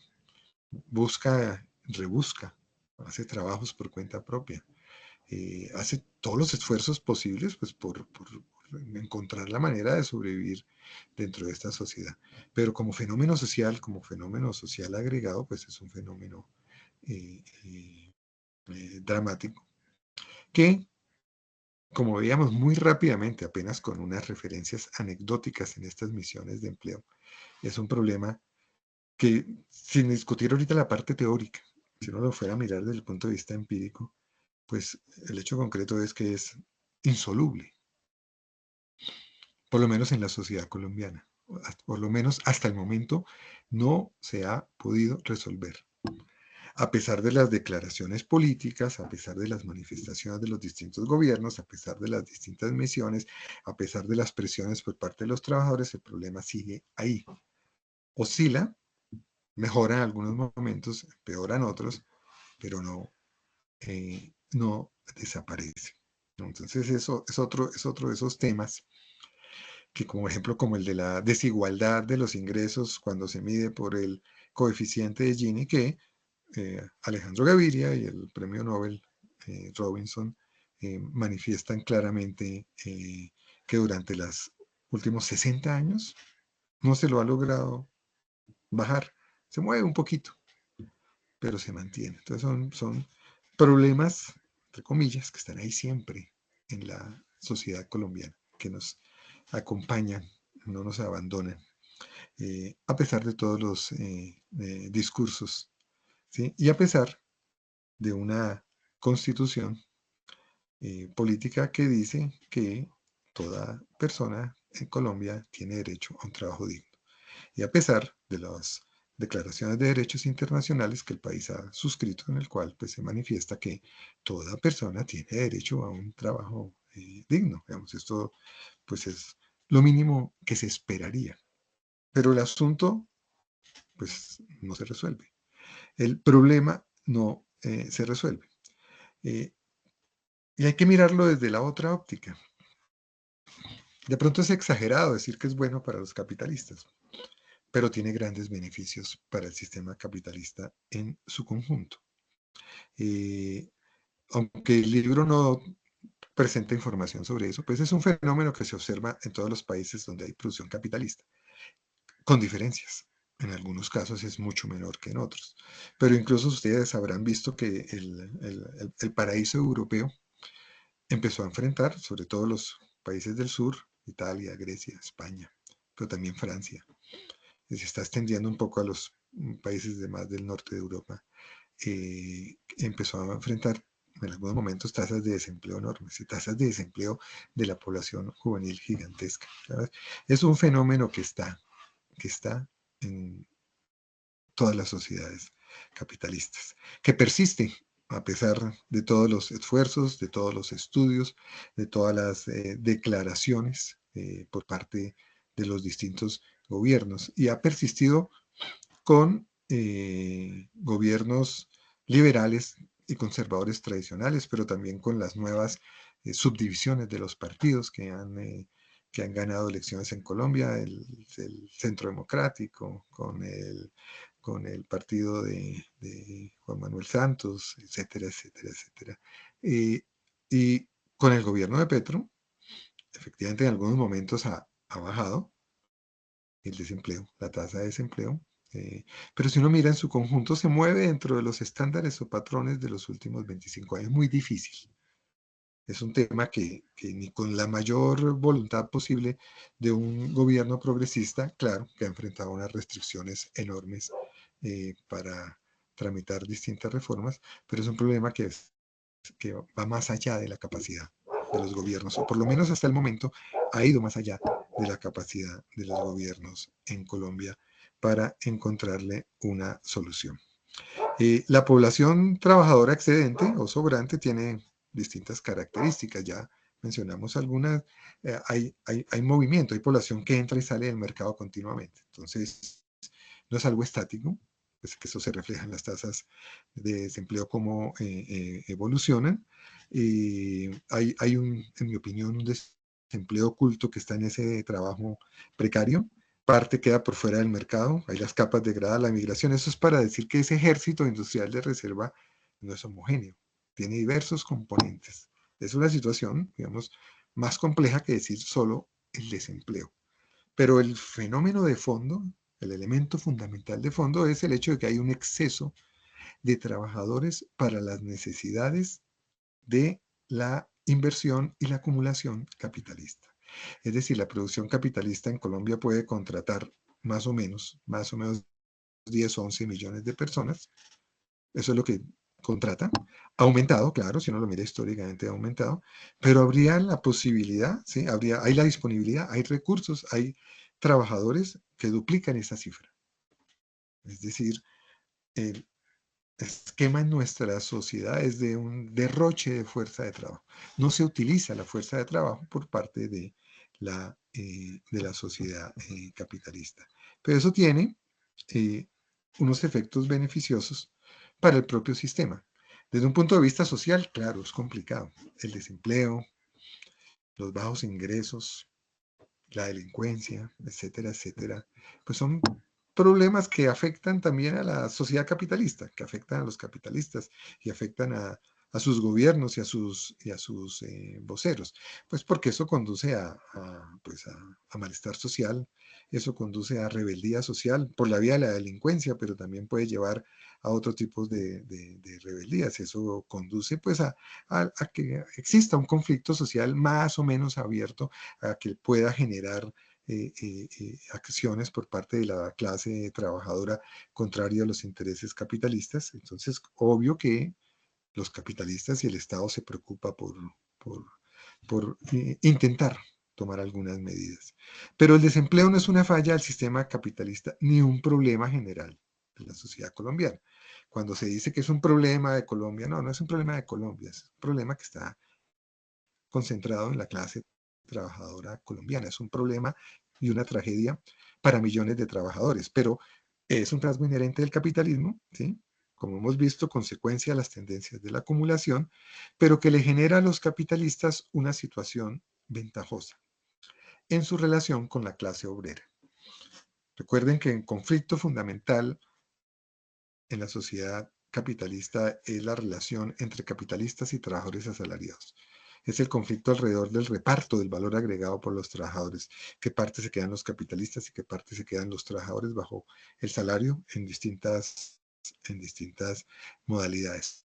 A: Rebusca, hace trabajos por cuenta propia, hace todos los esfuerzos posibles pues, por encontrar la manera de sobrevivir dentro de esta sociedad. Pero como fenómeno social agregado, pues es un fenómeno dramático, que, como veíamos muy rápidamente, apenas con unas referencias anecdóticas en estas misiones de empleo, es un problema que, sin discutir ahorita la parte teórica, si uno lo fuera a mirar desde el punto de vista empírico, pues el hecho concreto es que es insoluble, por lo menos en la sociedad colombiana. Por lo menos hasta el momento no se ha podido resolver. A pesar de las declaraciones políticas, a pesar de las manifestaciones de los distintos gobiernos, a pesar de las distintas misiones, a pesar de las presiones por parte de los trabajadores, el problema sigue ahí. Oscila, mejora en algunos momentos, empeora en otros, pero no desaparece. Entonces eso es otro de esos temas que, como ejemplo, como el de la desigualdad de los ingresos cuando se mide por el coeficiente de Gini, que Alejandro Gaviria y el premio Nobel Robinson manifiestan claramente que durante los últimos 60 años no se lo ha logrado bajar. Se mueve un poquito, pero se mantiene. Entonces son problemas, entre comillas, que están ahí siempre en la sociedad colombiana, que nos acompañan, no nos abandonan, a pesar de todos los discursos, ¿sí? Y a pesar de una constitución política que dice que toda persona en Colombia tiene derecho a un trabajo digno. Y a pesar de las declaraciones de derechos internacionales que el país ha suscrito, en el cual pues, se manifiesta que toda persona tiene derecho a un trabajo digno. Digamos, esto pues es lo mínimo que se esperaría. Pero el asunto pues no se resuelve. El problema no se resuelve. Y hay que mirarlo desde la otra óptica. De pronto es exagerado decir que es bueno para los capitalistas, pero tiene grandes beneficios para el sistema capitalista en su conjunto. Aunque el libro no presenta información sobre eso, pues es un fenómeno que se observa en todos los países donde hay producción capitalista, con diferencias. En algunos casos es mucho menor que en otros. Pero incluso ustedes habrán visto que el paraíso europeo empezó a enfrentar, sobre todo los países del sur, Italia, Grecia, España, pero también Francia. Y se está extendiendo un poco a los países de más del norte de Europa. Empezó a enfrentar en algunos momentos tasas de desempleo enormes y tasas de desempleo de la población juvenil gigantesca. ¿Sabes? Es un fenómeno que está en todas las sociedades capitalistas, que persiste a pesar de todos los esfuerzos, de todos los estudios, de todas las declaraciones por parte de los distintos gobiernos, y ha persistido con gobiernos liberales y conservadores tradicionales, pero también con las nuevas subdivisiones de los partidos que han ganado elecciones en Colombia, el Centro Democrático, con el partido de Juan Manuel Santos, etcétera, etcétera, etcétera. Y con el gobierno de Petro, efectivamente en algunos momentos ha bajado el desempleo, la tasa de desempleo, pero si uno mira en su conjunto se mueve dentro de los estándares o patrones de los últimos 25 años. Muy difícil. Es un tema que ni con la mayor voluntad posible de un gobierno progresista, claro, que ha enfrentado unas restricciones enormes para tramitar distintas reformas, pero es un problema que va más allá de la capacidad de los gobiernos, o por lo menos hasta el momento ha ido más allá de la capacidad de los gobiernos en Colombia para encontrarle una solución. La población trabajadora excedente o sobrante tiene distintas características, ya mencionamos algunas. Hay movimiento, hay población que entra y sale del mercado continuamente, entonces no es algo estático, es que eso se refleja en las tasas de desempleo, cómo evolucionan. Hay en mi opinión, un desempleo oculto que está en ese trabajo precario. Parte queda por fuera del mercado, hay las capas de grada, la migración. Eso es para decir que ese ejército industrial de reserva no es homogéneo, tiene diversos componentes. Es una situación, digamos, más compleja que decir solo el desempleo. Pero el fenómeno de fondo, el elemento fundamental de fondo, es el hecho de que hay un exceso de trabajadores para las necesidades de la inversión y la acumulación capitalista. Es decir, la producción capitalista en Colombia puede contratar más o menos 10 o 11 millones de personas. Eso es lo que contrata. Ha aumentado, claro, si uno lo mira históricamente ha aumentado, pero habría la posibilidad, ¿sí? Hay la disponibilidad, hay recursos, hay trabajadores que duplican esa cifra. Es decir, el esquema en nuestra sociedad es de un derroche de fuerza de trabajo. No se utiliza la fuerza de trabajo por parte de la sociedad capitalista. Pero eso tiene unos efectos beneficiosos para el propio sistema. Desde un punto de vista social, claro, es complicado. El desempleo, los bajos ingresos, la delincuencia, etcétera, etcétera, pues son problemas que afectan también a la sociedad capitalista, que afectan a los capitalistas y afectan a sus gobiernos y a sus voceros, pues porque eso conduce a malestar social, eso conduce a rebeldía social por la vía de la delincuencia, pero también puede llevar a otros tipos de rebeldías. Eso conduce pues a que exista un conflicto social más o menos abierto, a que pueda generar acciones por parte de la clase trabajadora contraria a los intereses capitalistas. Entonces, obvio que los capitalistas y el Estado se preocupa por intentar tomar algunas medidas. Pero el desempleo no es una falla del sistema capitalista ni un problema general de la sociedad colombiana. Cuando se dice que es un problema de Colombia, no es un problema de Colombia, es un problema que está concentrado en la clase trabajadora colombiana. Es un problema y una tragedia para millones de trabajadores, pero es un rasgo inherente del capitalismo, ¿sí? Como hemos visto, consecuencia de las tendencias de la acumulación, pero que le genera a los capitalistas una situación ventajosa en su relación con la clase obrera. Recuerden que el conflicto fundamental en la sociedad capitalista es la relación entre capitalistas y trabajadores asalariados. Es el conflicto alrededor del reparto del valor agregado por los trabajadores. ¿Qué parte se quedan los capitalistas y qué parte se quedan los trabajadores bajo el salario en distintas modalidades?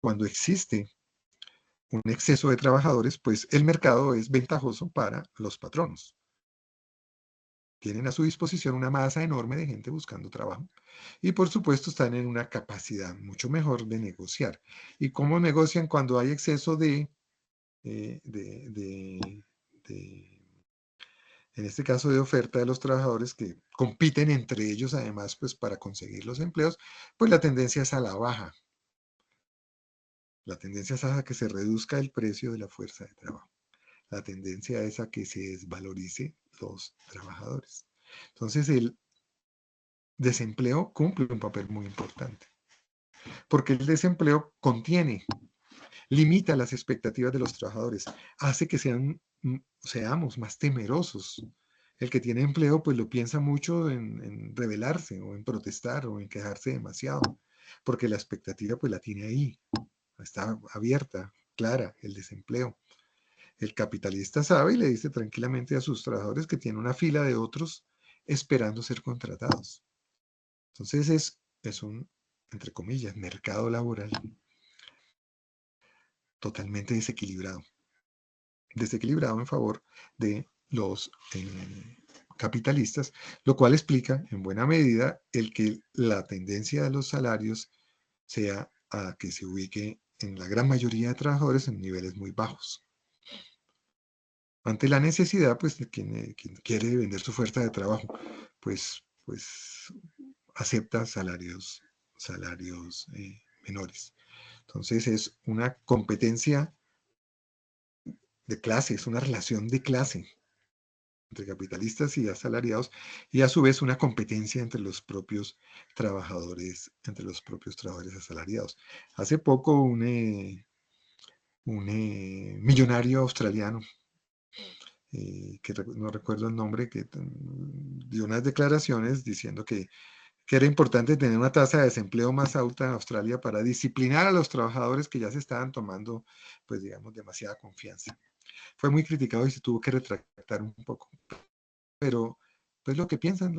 A: Cuando existe un exceso de trabajadores, pues el mercado es ventajoso para los patronos. Tienen a su disposición una masa enorme de gente buscando trabajo y por supuesto están en una capacidad mucho mejor de negociar. ¿Y cómo negocian cuando hay exceso en este caso de oferta de los trabajadores que compiten entre ellos además pues para conseguir los empleos? Pues la tendencia es a la baja. La tendencia es a que se reduzca el precio de la fuerza de trabajo. La tendencia es a que se desvalorice los trabajadores. Entonces el desempleo cumple un papel muy importante, porque el desempleo limita las expectativas de los trabajadores, hace que seamos más temerosos. El que tiene empleo pues lo piensa mucho en rebelarse o en protestar o en quejarse demasiado, porque la expectativa pues la tiene ahí, está abierta, clara, el desempleo. El capitalista sabe y le dice tranquilamente a sus trabajadores que tiene una fila de otros esperando ser contratados. Entonces es un, entre comillas, mercado laboral totalmente desequilibrado en favor de los capitalistas, lo cual explica en buena medida el que la tendencia de los salarios sea a que se ubique en la gran mayoría de trabajadores en niveles muy bajos. Ante la necesidad, pues, de quien quiere vender su fuerza de trabajo, pues acepta salarios menores. Entonces es una competencia de clase, es una relación de clase entre capitalistas y asalariados, y a su vez una competencia entre los propios trabajadores asalariados. Hace poco un millonario australiano, que no recuerdo el nombre, que dio unas declaraciones diciendo que era importante tener una tasa de desempleo más alta en Australia para disciplinar a los trabajadores que ya se estaban tomando, pues digamos, demasiada confianza. Fue muy criticado y se tuvo que retractar un poco, pero pues lo que piensan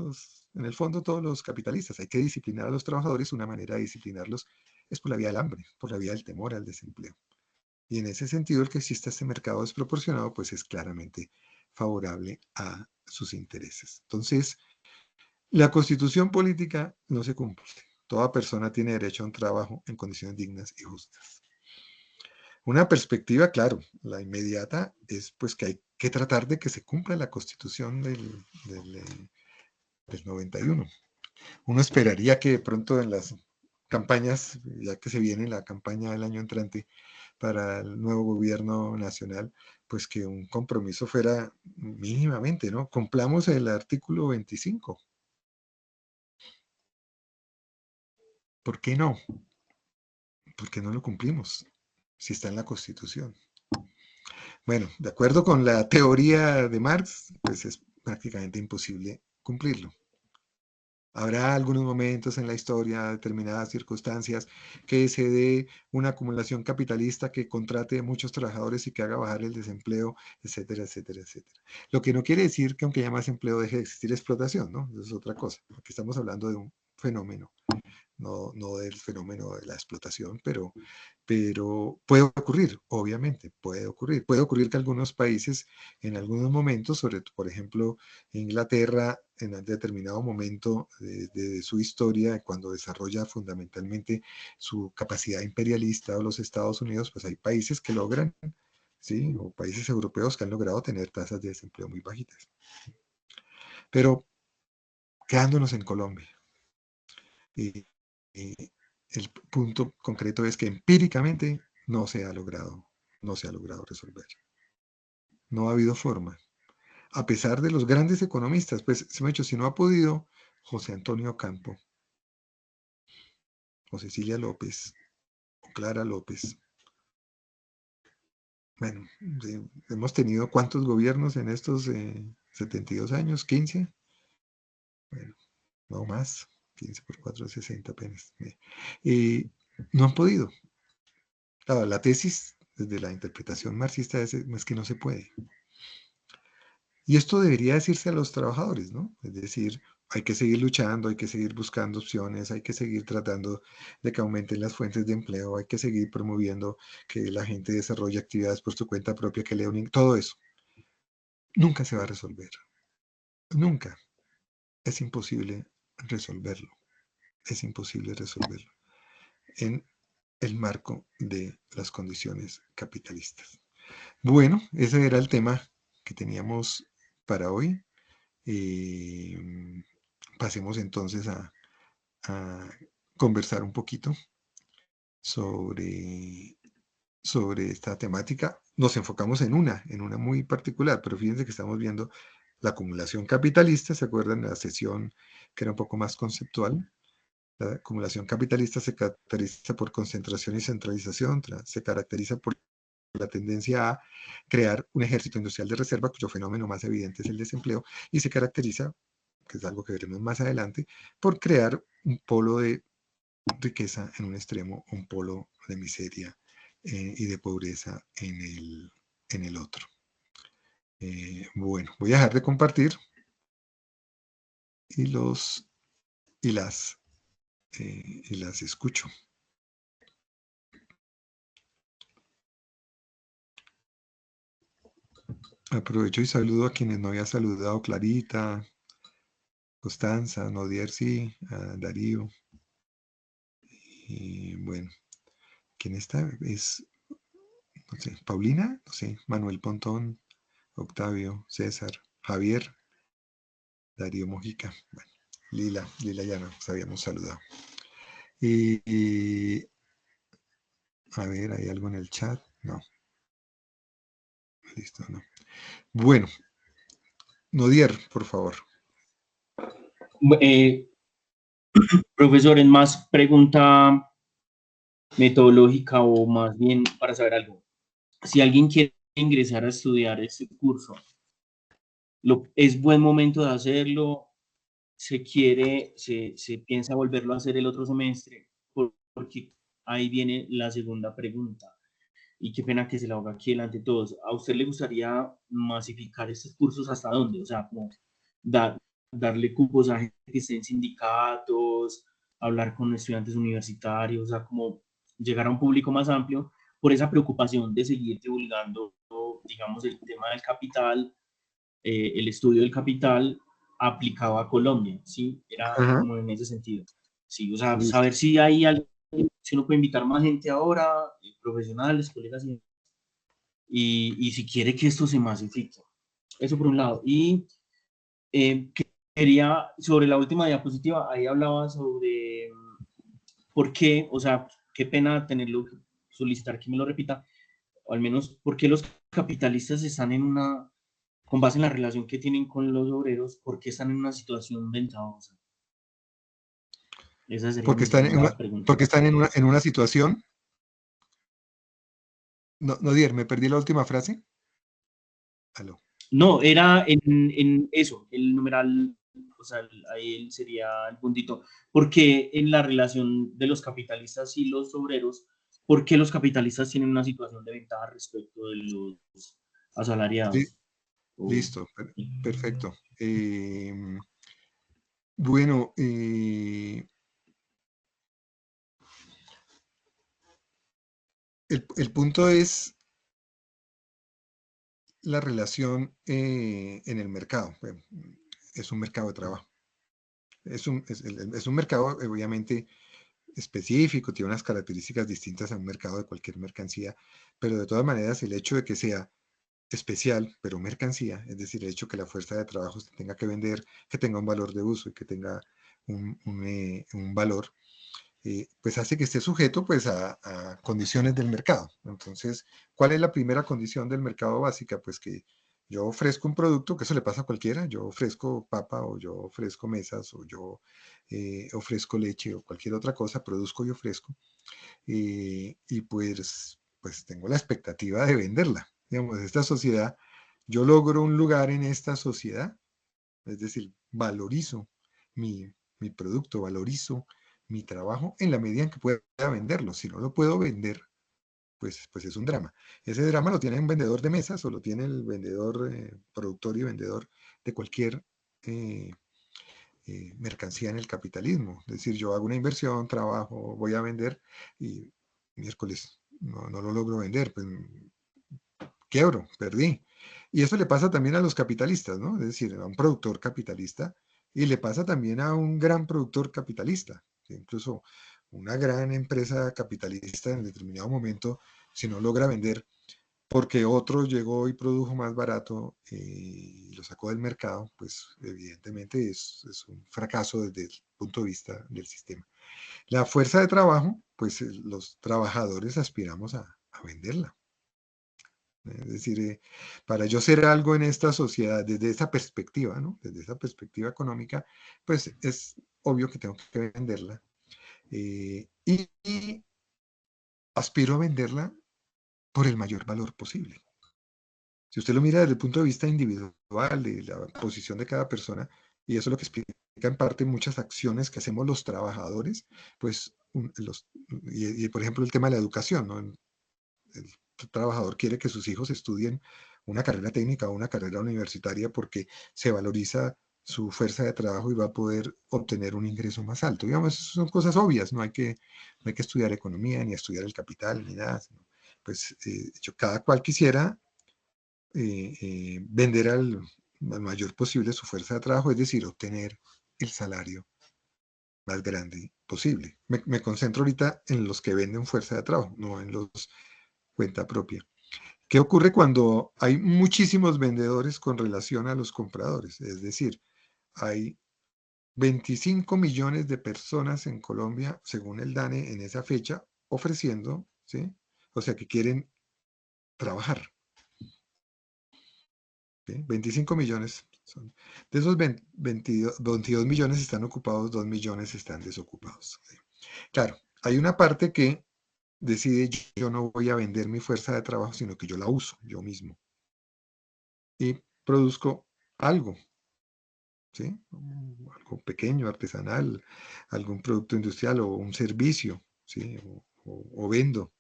A: en el fondo todos los capitalistas. Hay que disciplinar a los trabajadores. Una manera de disciplinarlos es por la vía del hambre, por la vía del temor al desempleo. Y en ese sentido, el que exista este mercado desproporcionado, pues es claramente favorable a sus intereses. Entonces, la constitución política no se cumple. Toda persona tiene derecho a un trabajo en condiciones dignas y justas. Una perspectiva, claro, la inmediata es pues que hay que tratar de que se cumpla la constitución del 91. Uno esperaría que de pronto en las campañas, ya que se viene la campaña del año entrante para el nuevo gobierno nacional, pues que un compromiso fuera mínimamente, ¿no? Cumplamos el artículo 25. ¿Por qué no? ¿Por qué no lo cumplimos? Si está en la Constitución. Bueno, de acuerdo con la teoría de Marx, pues es prácticamente imposible cumplirlo. Habrá algunos momentos en la historia, determinadas circunstancias, que se dé una acumulación capitalista que contrate a muchos trabajadores y que haga bajar el desempleo, etcétera, etcétera, etcétera. Lo que no quiere decir que aunque haya más empleo deje de existir explotación, ¿no? Eso es otra cosa, porque estamos hablando de un fenómeno, no del fenómeno de la explotación, pero puede ocurrir, obviamente, puede ocurrir. Puede ocurrir que algunos países en algunos momentos, por ejemplo, Inglaterra, en un determinado momento de su historia, cuando desarrolla fundamentalmente su capacidad imperialista, o los Estados Unidos, pues hay países que logran, ¿sí? O países europeos que han logrado tener tasas de desempleo muy bajitas. Pero quedándonos en Colombia, y el punto concreto es que empíricamente no se ha logrado resolver. No ha habido forma. A pesar de los grandes economistas, pues se me ha dicho, si no ha podido José Antonio Campo, o Cecilia López, o Clara López. Bueno, hemos tenido ¿cuántos gobiernos en estos 72 años? ¿15? Bueno, no más. 15 por 4, 60 apenas. Y no han podido. Claro, la tesis desde la interpretación marxista es que no se puede. Y esto debería decirse a los trabajadores, ¿no? Es decir, hay que seguir luchando, hay que seguir buscando opciones, hay que seguir tratando de que aumenten las fuentes de empleo, hay que seguir promoviendo que la gente desarrolle actividades por su cuenta propia, que lea todo eso. Nunca se va a resolver. Nunca. Es imposible resolverlo. Es imposible resolverlo en el marco de las condiciones capitalistas. Bueno, ese era el tema que teníamos para hoy. Pasemos entonces a conversar un poquito sobre esta temática. Nos enfocamos en una muy particular, pero fíjense que estamos viendo la acumulación capitalista. ¿Se acuerdan de la sesión que era un poco más conceptual? La acumulación capitalista se caracteriza por concentración y centralización, se caracteriza por la tendencia a crear un ejército industrial de reserva, cuyo fenómeno más evidente es el desempleo, y se caracteriza, que es algo que veremos más adelante, por crear un polo de riqueza en un extremo, un polo de miseria y de pobreza en el otro. Bueno, voy a dejar de compartir y las escucho. Aprovecho y saludo a quienes no había saludado: Clarita, Constanza, Nodier, sí, a Darío. Y bueno, ¿quién está? Es, no sé, Paulina, no sé, Manuel Pontón, Octavio, César, Javier, Darío Mojica. Bueno, Lila ya nos habíamos saludado. Y a ver, ¿hay algo en el chat? No. Listo, no. Bueno, Nodier, por favor.
B: Profesor, en más pregunta metodológica o más bien para saber algo. Si alguien quiere ingresar a estudiar este curso, ¿es buen momento de hacerlo? ¿Se piensa volverlo a hacer el otro semestre? Porque ahí viene la segunda pregunta. Y qué pena que se la haga aquí delante de todos. ¿A usted le gustaría masificar estos cursos hasta dónde? O sea, como darle cupos a gente que esté en sindicatos, hablar con estudiantes universitarios, o sea, como llegar a un público más amplio por esa preocupación de seguir divulgando, digamos, el tema del capital, el estudio del capital aplicado a Colombia, ¿sí? Era
A: Ajá,
B: como en ese sentido. Sí, o sea,
A: listo.
B: saber si hay alguien, si uno puede invitar más gente ahora, profesionales, colegas, y si quiere que esto se masifique. Eso por un lado. Y quería, sobre la última diapositiva, ahí hablaba sobre por qué, o sea, qué pena tenerlo, solicitar que me lo repita, o al menos por qué los capitalistas están en una, con base en la relación que tienen con los obreros, por qué están en una situación ventajosa. Esa sería
A: Porque
B: mi
A: están
B: segunda pregunta.
A: porque están en una situación. No, no, Dier, me perdí la última frase. Aló.
B: No, era en eso, el numeral, o sea, ahí sería el puntito, porque en la relación de los capitalistas y los obreros, ¿por qué los capitalistas tienen una situación de ventaja respecto de los
A: Li-
B: asalariados?
A: Listo, perfecto. Bueno, el punto es la relación en el mercado. Es un mercado de trabajo. Es un mercado, obviamente, específico, tiene unas características distintas a un mercado de cualquier mercancía, pero de todas maneras el hecho de que sea especial, pero mercancía, es decir, el hecho que la fuerza de trabajo se tenga que vender, que tenga un valor de uso y que tenga un valor, pues hace que esté sujeto pues a condiciones del mercado. Entonces, ¿cuál es la primera condición del mercado básica? Pues que yo ofrezco un producto, que eso le pasa a cualquiera, yo ofrezco papa o yo ofrezco mesas o yo ofrezco leche o cualquier otra cosa, produzco y ofrezco, y pues tengo la expectativa de venderla. Digamos, esta sociedad, yo logro un lugar en esta sociedad, es decir, valorizo mi, mi producto, valorizo mi trabajo en la medida en que pueda venderlo. Si no lo puedo vender, pues es un drama. Ese drama lo tiene un vendedor de mesas o lo tiene el vendedor, productor y vendedor de cualquier mercancía en el capitalismo. Es decir, yo hago una inversión, trabajo, voy a vender y miércoles no lo logro vender, pues quiebro, perdí. Y eso le pasa también a los capitalistas, ¿no? Es decir, a un productor capitalista y le pasa también a un gran productor capitalista. Incluso una gran empresa capitalista en determinado momento, si no logra vender porque otro llegó y produjo más barato y lo sacó del mercado, pues evidentemente es un fracaso desde el punto de vista del sistema. La fuerza de trabajo, pues los trabajadores aspiramos a venderla. Es decir, para yo ser algo en esta sociedad desde esa perspectiva, ¿no? Desde esa perspectiva económica, pues es obvio que tengo que venderla. Y aspiro a venderla por el mayor valor posible. Si usted lo mira desde el punto de vista individual, de la posición de cada persona, y eso es lo que explica en parte muchas acciones que hacemos los trabajadores, pues, por ejemplo, el tema de la educación, ¿no? El trabajador quiere que sus hijos estudien una carrera técnica o una carrera universitaria porque se valoriza su fuerza de trabajo y va a poder obtener un ingreso más alto. Digamos, son cosas obvias, no hay que estudiar economía, ni estudiar el capital, ni nada. Pues cada cual quisiera vender al mayor posible su fuerza de trabajo, es decir, obtener el salario más grande posible. Me concentro ahorita en los que venden fuerza de trabajo, no en los cuenta propia. ¿Qué ocurre cuando hay muchísimos vendedores con relación a los compradores? Es decir, hay 25 millones de personas en Colombia, según el DANE, en esa fecha, ofreciendo, ¿sí? O sea, que quieren trabajar. ¿Sí? 25 millones son. De esos 22 millones están ocupados, 2 millones están desocupados. ¿Sí? Claro, hay una parte que decide yo no voy a vender mi fuerza de trabajo, sino que yo la uso yo mismo. Y produzco algo, ¿sí? Algo pequeño, artesanal, algún producto industrial o un servicio, ¿sí? O vendo.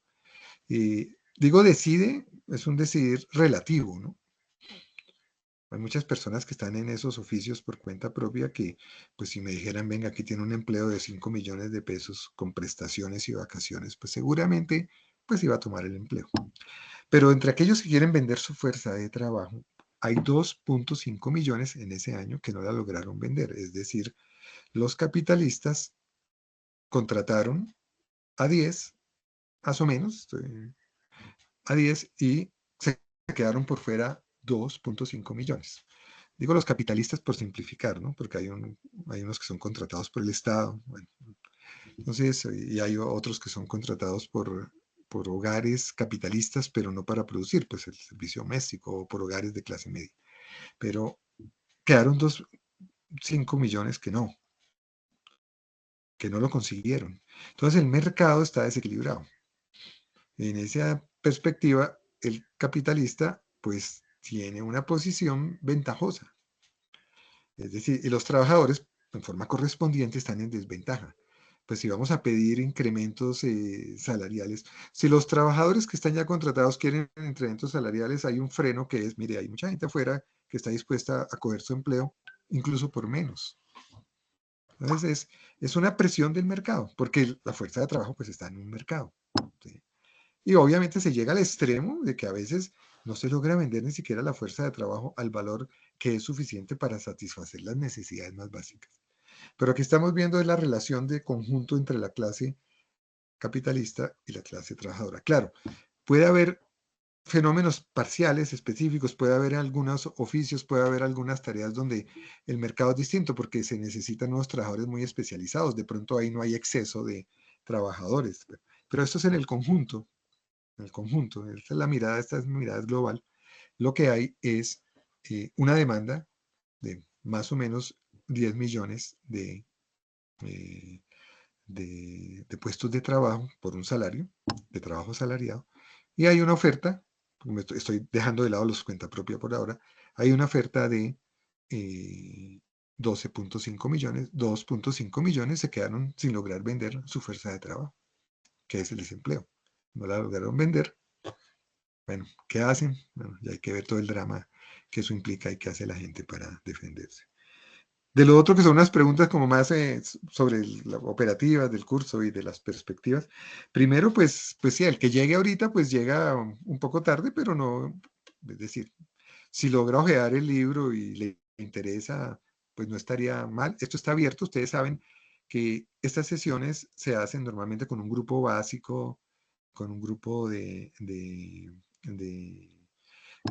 A: Y digo decide, es un decidir relativo, ¿no? Hay muchas personas que están en esos oficios por cuenta propia que, pues si me dijeran, venga, aquí tiene un empleo de 5 millones de pesos con prestaciones y vacaciones, pues seguramente pues iba a tomar el empleo. Pero entre aquellos que quieren vender su fuerza de trabajo, hay 2.5 millones en ese año que no la lograron vender. Es decir, los capitalistas contrataron a 10, más o menos, a 10 y se quedaron por fuera 2.5 millones. Digo los capitalistas por simplificar, ¿no? Porque hay unos que son contratados por el Estado, bueno, entonces, y hay otros que son contratados por hogares capitalistas, pero no para producir, pues el servicio doméstico o por hogares de clase media. Pero quedaron 5 millones que no lo consiguieron. Entonces el mercado está desequilibrado. En esa perspectiva, el capitalista pues tiene una posición ventajosa. Es decir, y los trabajadores en forma correspondiente están en desventaja. Pues si vamos a pedir incrementos salariales, si los trabajadores que están ya contratados quieren incrementos salariales, hay un freno que es, mire, hay mucha gente afuera que está dispuesta a coger su empleo, incluso por menos. Entonces es una presión del mercado, porque la fuerza de trabajo pues está en un mercado. ¿Sí? Y obviamente se llega al extremo de que a veces no se logra vender ni siquiera la fuerza de trabajo al valor que es suficiente para satisfacer las necesidades más básicas. Pero aquí estamos viendo es la relación de conjunto entre la clase capitalista y la clase trabajadora. Claro, puede haber fenómenos parciales, específicos, puede haber algunos oficios, puede haber algunas tareas donde el mercado es distinto porque se necesitan unos trabajadores muy especializados. De pronto ahí no hay exceso de trabajadores. Pero esto es en el conjunto. En el conjunto. Esta es la mirada, esta es mi mirada global. Lo que hay es una demanda de más o menos 10 millones de puestos de trabajo por un salario, de trabajo asalariado, y hay una oferta, estoy dejando de lado los cuenta propia por ahora, hay una oferta de 12.5 millones, 2.5 millones se quedaron sin lograr vender su fuerza de trabajo, que es el desempleo. No la lograron vender. Bueno, ¿qué hacen? Bueno, ya hay que ver todo el drama que eso implica y qué hace la gente para defenderse. De lo otro que son unas preguntas como más sobre las operativas del curso y de las perspectivas. Primero, pues sí, el que llegue ahorita, pues llega un poco tarde, pero no, es decir, si logra ojear el libro y le interesa, pues no estaría mal. Esto está abierto, ustedes saben que estas sesiones se hacen normalmente con un grupo básico, con un grupo que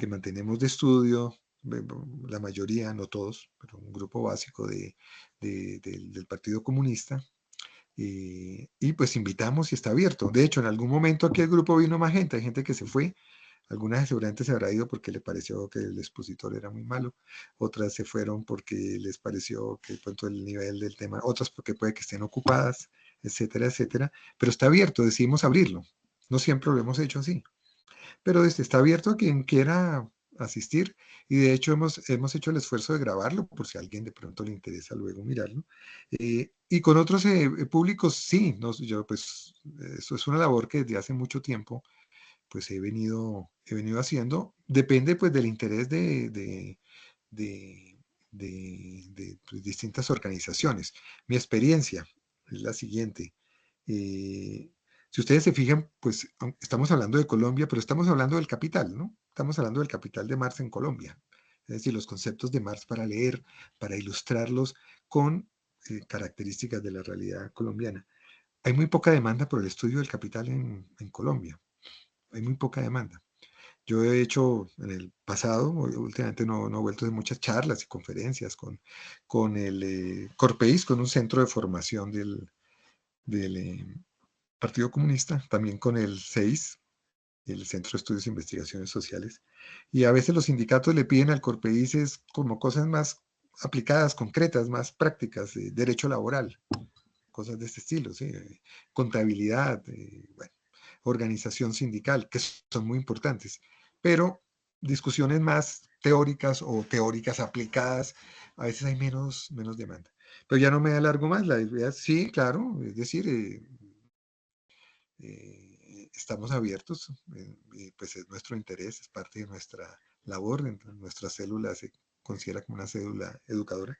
A: mantenemos de estudio, la mayoría, no todos, pero un grupo básico del Partido Comunista. Y pues invitamos y está abierto. De hecho, en algún momento aquí el grupo vino más gente, hay gente que se fue, algunas seguramente se habrá ido porque le pareció que el expositor era muy malo, otras se fueron porque les pareció que pronto el nivel del tema, otras porque puede que estén ocupadas, etcétera, etcétera. Pero está abierto, decidimos abrirlo. No siempre lo hemos hecho así, pero está abierto a quien quiera asistir y de hecho hemos hecho el esfuerzo de grabarlo por si a alguien de pronto le interesa luego mirarlo. Y con otros públicos, sí, no, yo pues eso es una labor que desde hace mucho tiempo pues he venido haciendo. Depende pues del interés de, pues, distintas organizaciones. Mi experiencia es la siguiente. Si ustedes se fijan, pues estamos hablando de Colombia, pero estamos hablando del capital, ¿no? Estamos hablando del capital de Marx en Colombia. Es decir, los conceptos de Marx para leer, para ilustrarlos con características de la realidad colombiana. Hay muy poca demanda por el estudio del capital en Colombia. Hay muy poca demanda. Yo he hecho en el pasado, últimamente no he vuelto de muchas charlas y conferencias con el Corpeis, con un centro de formación del Partido Comunista, también con el CEIS, el Centro de Estudios e Investigaciones Sociales, y a veces los sindicatos le piden al Corpeis como cosas más aplicadas, concretas, más prácticas, derecho laboral, cosas de este estilo, ¿sí? Contabilidad, bueno, organización sindical, que son muy importantes, pero discusiones más teóricas o teóricas aplicadas, a veces hay menos demanda. Pero ya no me alargo más, la idea sí, claro, es decir, estamos abiertos, pues es nuestro interés, es parte de nuestra labor, en nuestras células considera como una cédula educadora.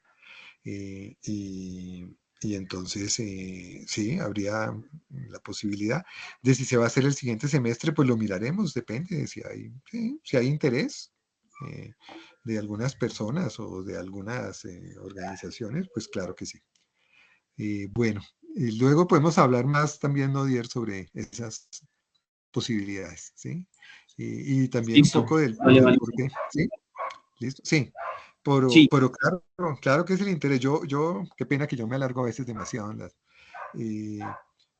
A: Y entonces, sí, habría la posibilidad de si se va a hacer el siguiente semestre, pues lo miraremos, depende de si hay interés de algunas personas o de algunas organizaciones, pues claro que sí. Bueno, y luego podemos hablar más también, Nodier, sobre esas posibilidades, ¿sí? Y también un
B: Listo.
A: poco del
B: Vale.
A: por qué, ¿sí? ¿Listo? Sí.
B: Sí,
A: Pero claro que es el interés. Qué pena que yo me alargo a veces demasiado en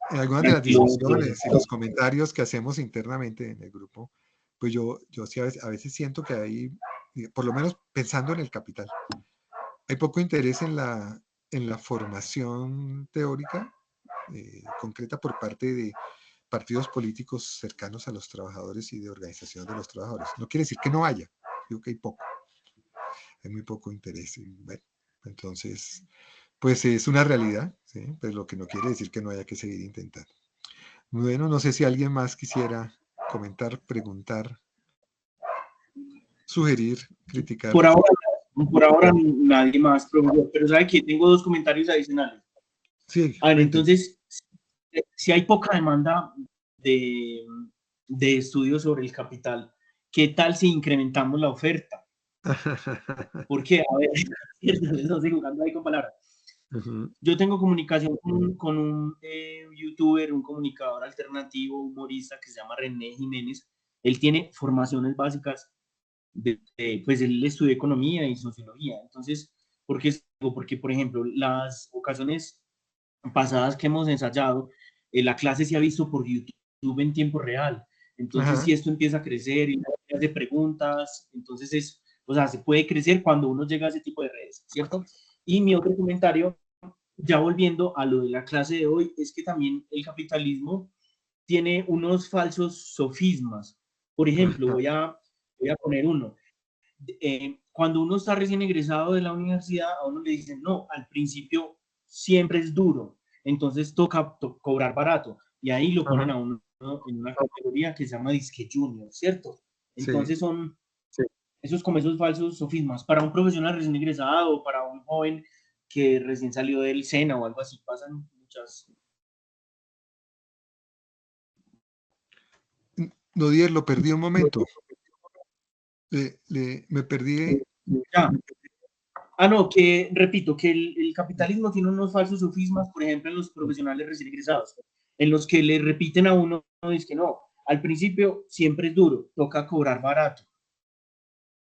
A: algunas de las
B: tranquilo.
A: discusiones y los comentarios que hacemos internamente en el grupo, pues yo sí a veces siento que hay, por lo menos pensando en el capital, hay poco interés en la formación teórica concreta por parte de partidos políticos cercanos a los trabajadores y de organización de los trabajadores. No quiere decir que no haya, digo que hay muy poco interés. Y bueno, entonces, pues es una realidad, ¿sí? Pero lo que no quiere decir que no haya que seguir intentando. Bueno, no sé si alguien más quisiera comentar, preguntar, sugerir, criticar.
B: Por ahora nadie más, profesor, pero sabe que tengo dos comentarios adicionales.
A: Sí,
B: A ver,
A: cuenten.
B: entonces, si hay poca demanda de, de estudios sobre el capital, ¿qué tal si incrementamos la oferta? Porque, a ver, no estoy jugando ahí con palabras. Yo tengo comunicación con un youtuber, un comunicador alternativo, humorista que se llama René Jiménez. Él tiene formaciones básicas pues él estudió economía y sociología. Entonces, ¿por qué? Porque, por ejemplo, las ocasiones pasadas que hemos ensayado, la clase se ha visto por YouTube en tiempo real. Entonces,
A: Ajá.
B: si esto empieza a crecer y hace preguntas, entonces o sea, se puede crecer cuando uno llega a ese tipo de redes, ¿cierto? Y mi otro comentario, ya volviendo a lo de la clase de hoy, es que también el capitalismo tiene unos falsos sofismas. Por ejemplo, voy a poner uno. Cuando uno está recién egresado de la universidad, a uno le dicen, no, al principio siempre es duro, entonces toca cobrar barato. Y ahí lo ponen
A: Ajá.
B: a uno en una categoría que se llama disque junior, ¿cierto?
A: Sí.
B: Entonces son esos como esos falsos sofismas. Para un profesional recién egresado, para un joven que recién salió del SENA o algo así, pasan muchas.
A: Nodier, lo perdí un momento. Me perdí.
B: Ya. Ah, no, que repito, que el capitalismo tiene unos falsos sofismas, por ejemplo, en los profesionales recién egresados, en los que le repiten a uno, es que no, al principio siempre es duro, toca cobrar barato.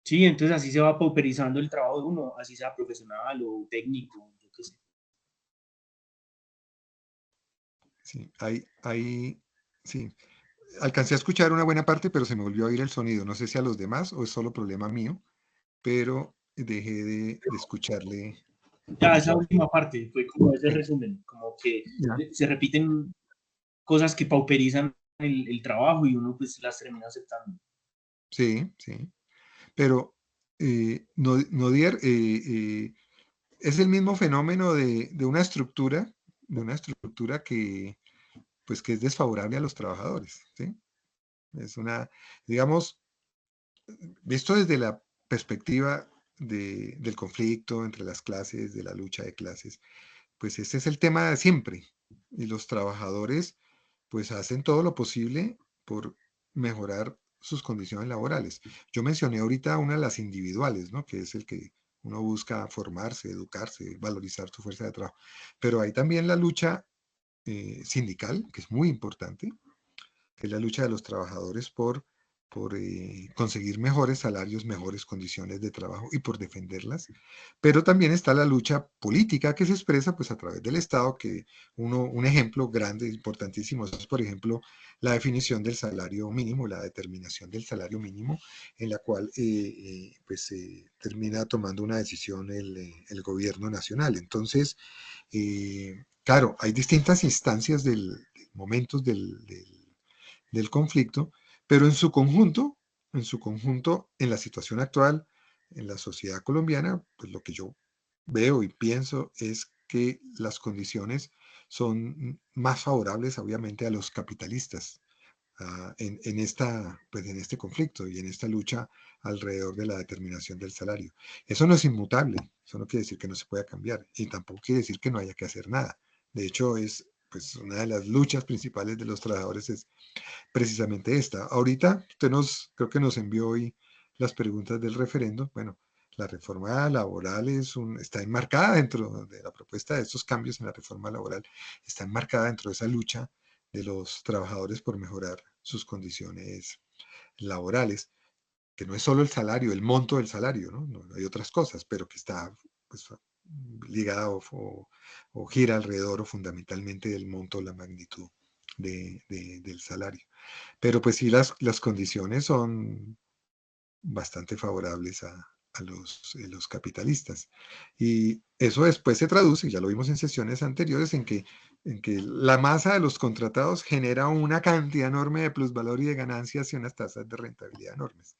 B: Sí, entonces así se va pauperizando el trabajo de uno, así sea profesional o técnico, yo qué sé.
A: Sí, sí. Alcancé a escuchar una buena parte, pero se me volvió a oír el sonido. No sé si a los demás o es solo problema mío, pero dejé de escucharle.
B: Ya, esa última parte fue como ese
A: Sí,
B: resumen, como que
A: ya.
B: se repiten cosas que pauperizan el trabajo y uno pues las termina aceptando.
A: Sí, sí. Pero Nodier, es el mismo fenómeno de una estructura que, pues, que es desfavorable a los trabajadores, ¿sí? Es digamos, visto desde la perspectiva del conflicto entre las clases, de la lucha de clases, pues ese es el tema de siempre. Y los trabajadores, pues, hacen todo lo posible por mejorar sus condiciones laborales. Yo mencioné ahorita una de las individuales, ¿no? Que es el que uno busca formarse, educarse, valorizar su fuerza de trabajo. Pero hay también la lucha sindical, que es muy importante, que es la lucha de los trabajadores por conseguir mejores salarios, mejores condiciones de trabajo y por defenderlas. Pero también está la lucha política que se expresa pues a través del Estado, que un ejemplo grande, importantísimo, es por ejemplo la definición del salario mínimo, la determinación del salario mínimo, en la cual pues termina tomando una decisión el gobierno nacional. Entonces, claro, hay distintas instancias momentos del conflicto, pero en la situación actual, en la sociedad colombiana, pues lo que yo veo y pienso es que las condiciones son más favorables, obviamente, a los capitalistas, pues en este conflicto y en esta lucha alrededor de la determinación del salario. Eso no es inmutable, eso no quiere decir que no se pueda cambiar y tampoco quiere decir que no haya que hacer nada. De hecho, pues una de las luchas principales de los trabajadores es precisamente esta. Ahorita creo que nos envió hoy las preguntas del referendo. Bueno, la reforma laboral está enmarcada dentro de la propuesta de estos cambios en la reforma laboral, está enmarcada dentro de esa lucha de los trabajadores por mejorar sus condiciones laborales, que no es solo el salario, el monto del salario, ¿no? No, hay otras cosas, pero que está pues, ligada o gira alrededor o fundamentalmente del monto, la magnitud del salario. Pero pues sí, las condiciones son bastante favorables a los capitalistas. Y eso después se traduce, ya lo vimos en sesiones anteriores, en que la masa de los contratados genera una cantidad enorme de plusvalor y de ganancias y unas tasas de rentabilidad enormes.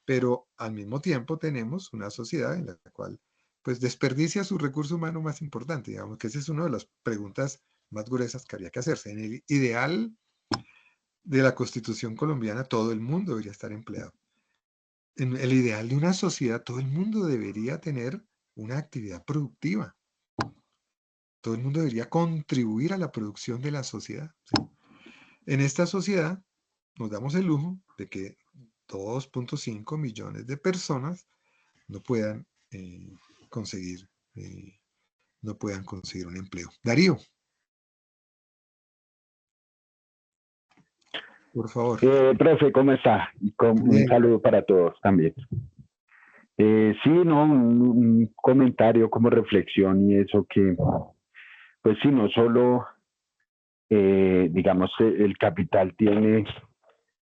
A: Pero al mismo tiempo tenemos una sociedad en la cual pues desperdicia su recurso humano más importante, digamos que esa es una de las preguntas más gruesas que habría que hacerse. En el ideal de la Constitución colombiana, todo el mundo debería estar empleado. En el ideal de una sociedad, todo el mundo debería tener una actividad productiva. Todo el mundo debería contribuir a la producción de la sociedad. ¿Sí? En esta sociedad nos damos el lujo de que 2.5 millones de personas no puedan conseguir un empleo. Darío, por favor.
F: Profe, ¿cómo está? Un saludo para todos también. Sí, no, un comentario como reflexión y eso que, pues sí, no solo, digamos, el capital tiene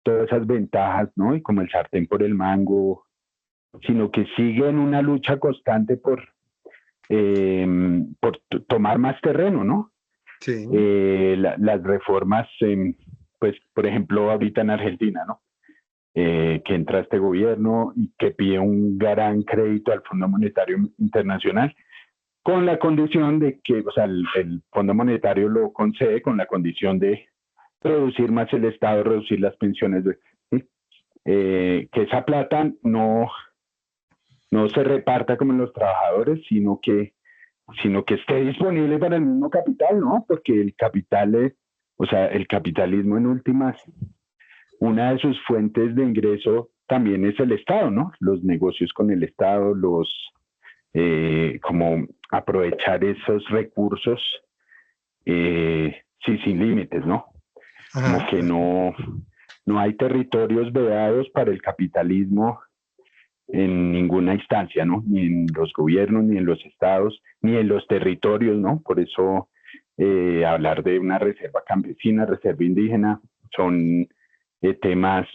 F: todas esas ventajas, ¿no? Y como el sartén por el mango, sino que sigue en una lucha constante por tomar más terreno, ¿no?
A: Sí.
F: Las reformas, pues, por ejemplo, ahorita en Argentina, ¿no? Que entra este gobierno y que pide un gran crédito al Fondo Monetario Internacional con la condición de que, o sea, el Fondo Monetario lo concede con la condición de reducir más el Estado, reducir las pensiones, ¿sí? Que esa plata no se reparta como en los trabajadores, sino que esté disponible para el mismo capital, ¿no? Porque el capital o sea, el capitalismo en últimas, una de sus fuentes de ingreso también es el Estado, ¿no? Los negocios con el Estado, como aprovechar esos recursos, sí, sin límites, ¿no? Como
A: Ajá.
F: que no hay territorios vedados para el capitalismo en ninguna instancia, ¿no? Ni en los gobiernos, ni en los estados, ni en los territorios, ¿no? Por eso hablar de una reserva campesina, reserva indígena, son temas,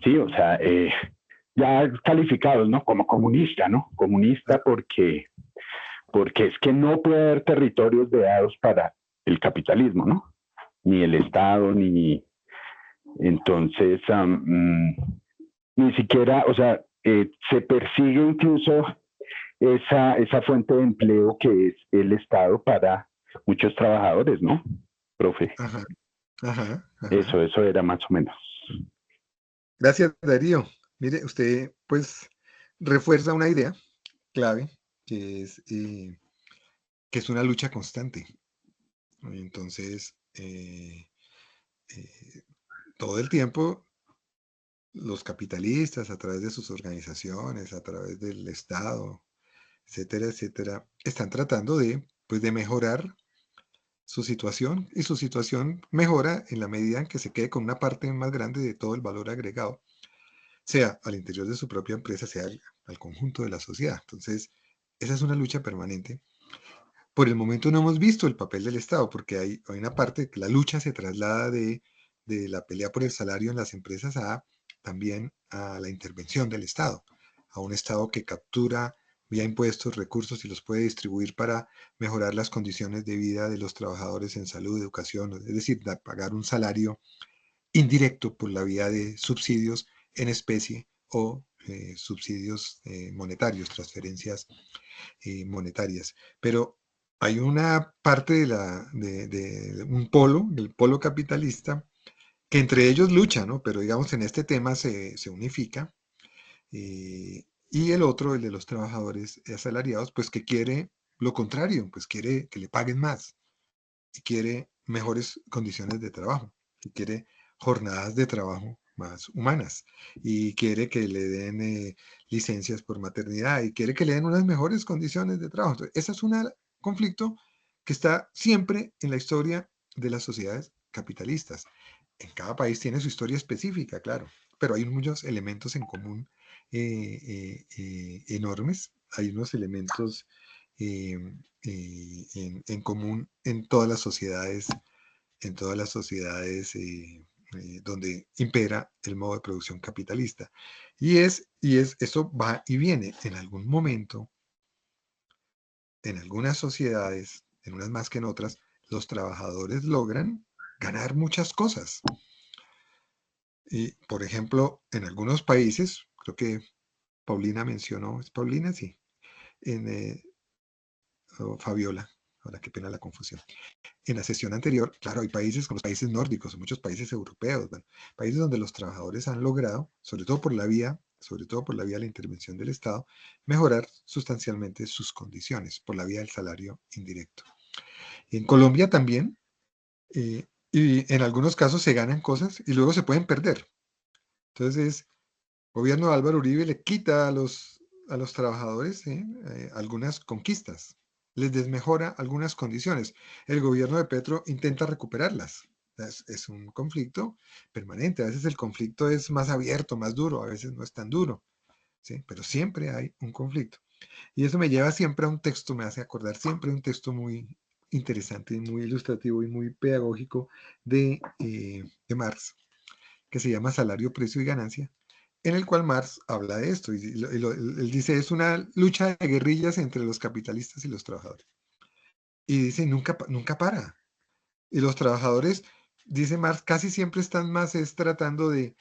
F: sí, o sea, ya calificados, ¿no? Como comunista, ¿no? Comunista porque es que no puede haber territorios vedados para el capitalismo, ¿no? Ni el Estado, ni... Entonces, ni siquiera, o sea, se persigue incluso esa fuente de empleo que es el Estado para muchos trabajadores, ¿no, profe?
A: Ajá. Ajá.
F: Eso era más o menos.
A: Gracias, Darío. Mire, usted pues refuerza una idea clave que es una lucha constante. Entonces, todo el tiempo los capitalistas a través de sus organizaciones, a través del Estado, etcétera, etcétera, están tratando de mejorar su situación, y su situación mejora en la medida en que se quede con una parte más grande de todo el valor agregado, sea al interior de su propia empresa, sea al conjunto de la sociedad. Entonces, esa es una lucha permanente. Por el momento no hemos visto el papel del Estado, porque hay una parte que la lucha se traslada de la pelea por el salario en las empresas también a la intervención del Estado, a un Estado que captura vía impuestos recursos y los puede distribuir para mejorar las condiciones de vida de los trabajadores en salud, educación, es decir, pagar un salario indirecto por la vía de subsidios en especie o subsidios monetarios, transferencias monetarias. Pero hay una parte de un polo, el polo capitalista, que entre ellos luchan, ¿no? Pero digamos en este tema se unifica. Y el otro, el de los trabajadores asalariados, pues que quiere lo contrario, pues quiere que le paguen más, y quiere mejores condiciones de trabajo, y quiere jornadas de trabajo más humanas, y quiere que le den licencias por maternidad, y quiere que le den unas mejores condiciones de trabajo. Entonces, ese es un conflicto que está siempre en la historia de las sociedades capitalistas. En cada país tiene su historia específica, claro, pero hay muchos elementos en común enormes. Hay unos elementos eh, en común en todas las sociedades donde impera el modo de producción capitalista. Eso va y viene. En algún momento, en algunas sociedades, en unas más que en otras, los trabajadores logran ganar muchas cosas. Y, por ejemplo, en algunos países, creo que Paulina mencionó, ¿es Paulina? Sí. O Fabiola, ahora qué pena la confusión. En la sesión anterior, claro, hay países como los países nórdicos, muchos países europeos, bueno, países donde los trabajadores han logrado, sobre todo por la vía de la intervención del Estado, mejorar sustancialmente sus condiciones, por la vía del salario indirecto. En Colombia también, y en algunos casos se ganan cosas y luego se pueden perder. Entonces, el gobierno de Álvaro Uribe le quita a los trabajadores algunas conquistas, les desmejora algunas condiciones. El gobierno de Petro intenta recuperarlas. Es un conflicto permanente. A veces el conflicto es más abierto, más duro, a veces no es tan duro, ¿sí? Pero siempre hay un conflicto. Y eso me lleva siempre a un texto, me hace acordar siempre un texto muy interesante, muy ilustrativo y muy pedagógico de Marx, que se llama Salario, Precio y Ganancia, en el cual Marx habla de esto. Él dice, es una lucha de guerrillas entre los capitalistas y los trabajadores. Y dice, nunca para. Y los trabajadores, dice Marx, casi siempre están más tratando de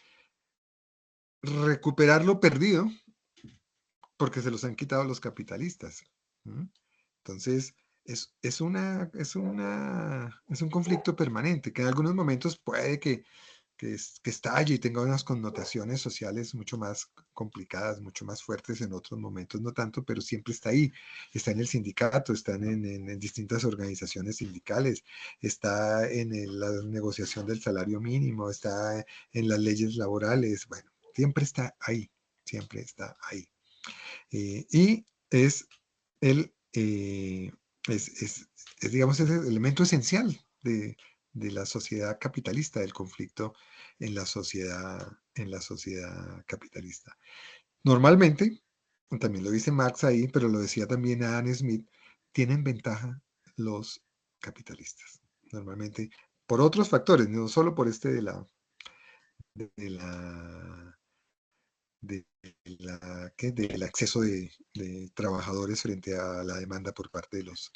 A: recuperar lo perdido porque se los han quitado los capitalistas. Entonces, es un conflicto permanente que en algunos momentos puede que estalle y tenga unas connotaciones sociales mucho más complicadas, mucho más fuertes, en otros momentos no tanto, pero siempre está ahí. Está en el sindicato, están en distintas organizaciones sindicales, está en la negociación del salario mínimo, está en las leyes laborales, bueno, siempre está ahí, siempre está ahí. Y es el, digamos, es el elemento esencial de la sociedad capitalista, del conflicto en la sociedad capitalista. Normalmente, también lo dice Marx ahí, pero lo decía también Adam Smith, tienen ventaja los capitalistas. Normalmente, por otros factores, no solo por este del acceso de trabajadores frente a la demanda por parte de los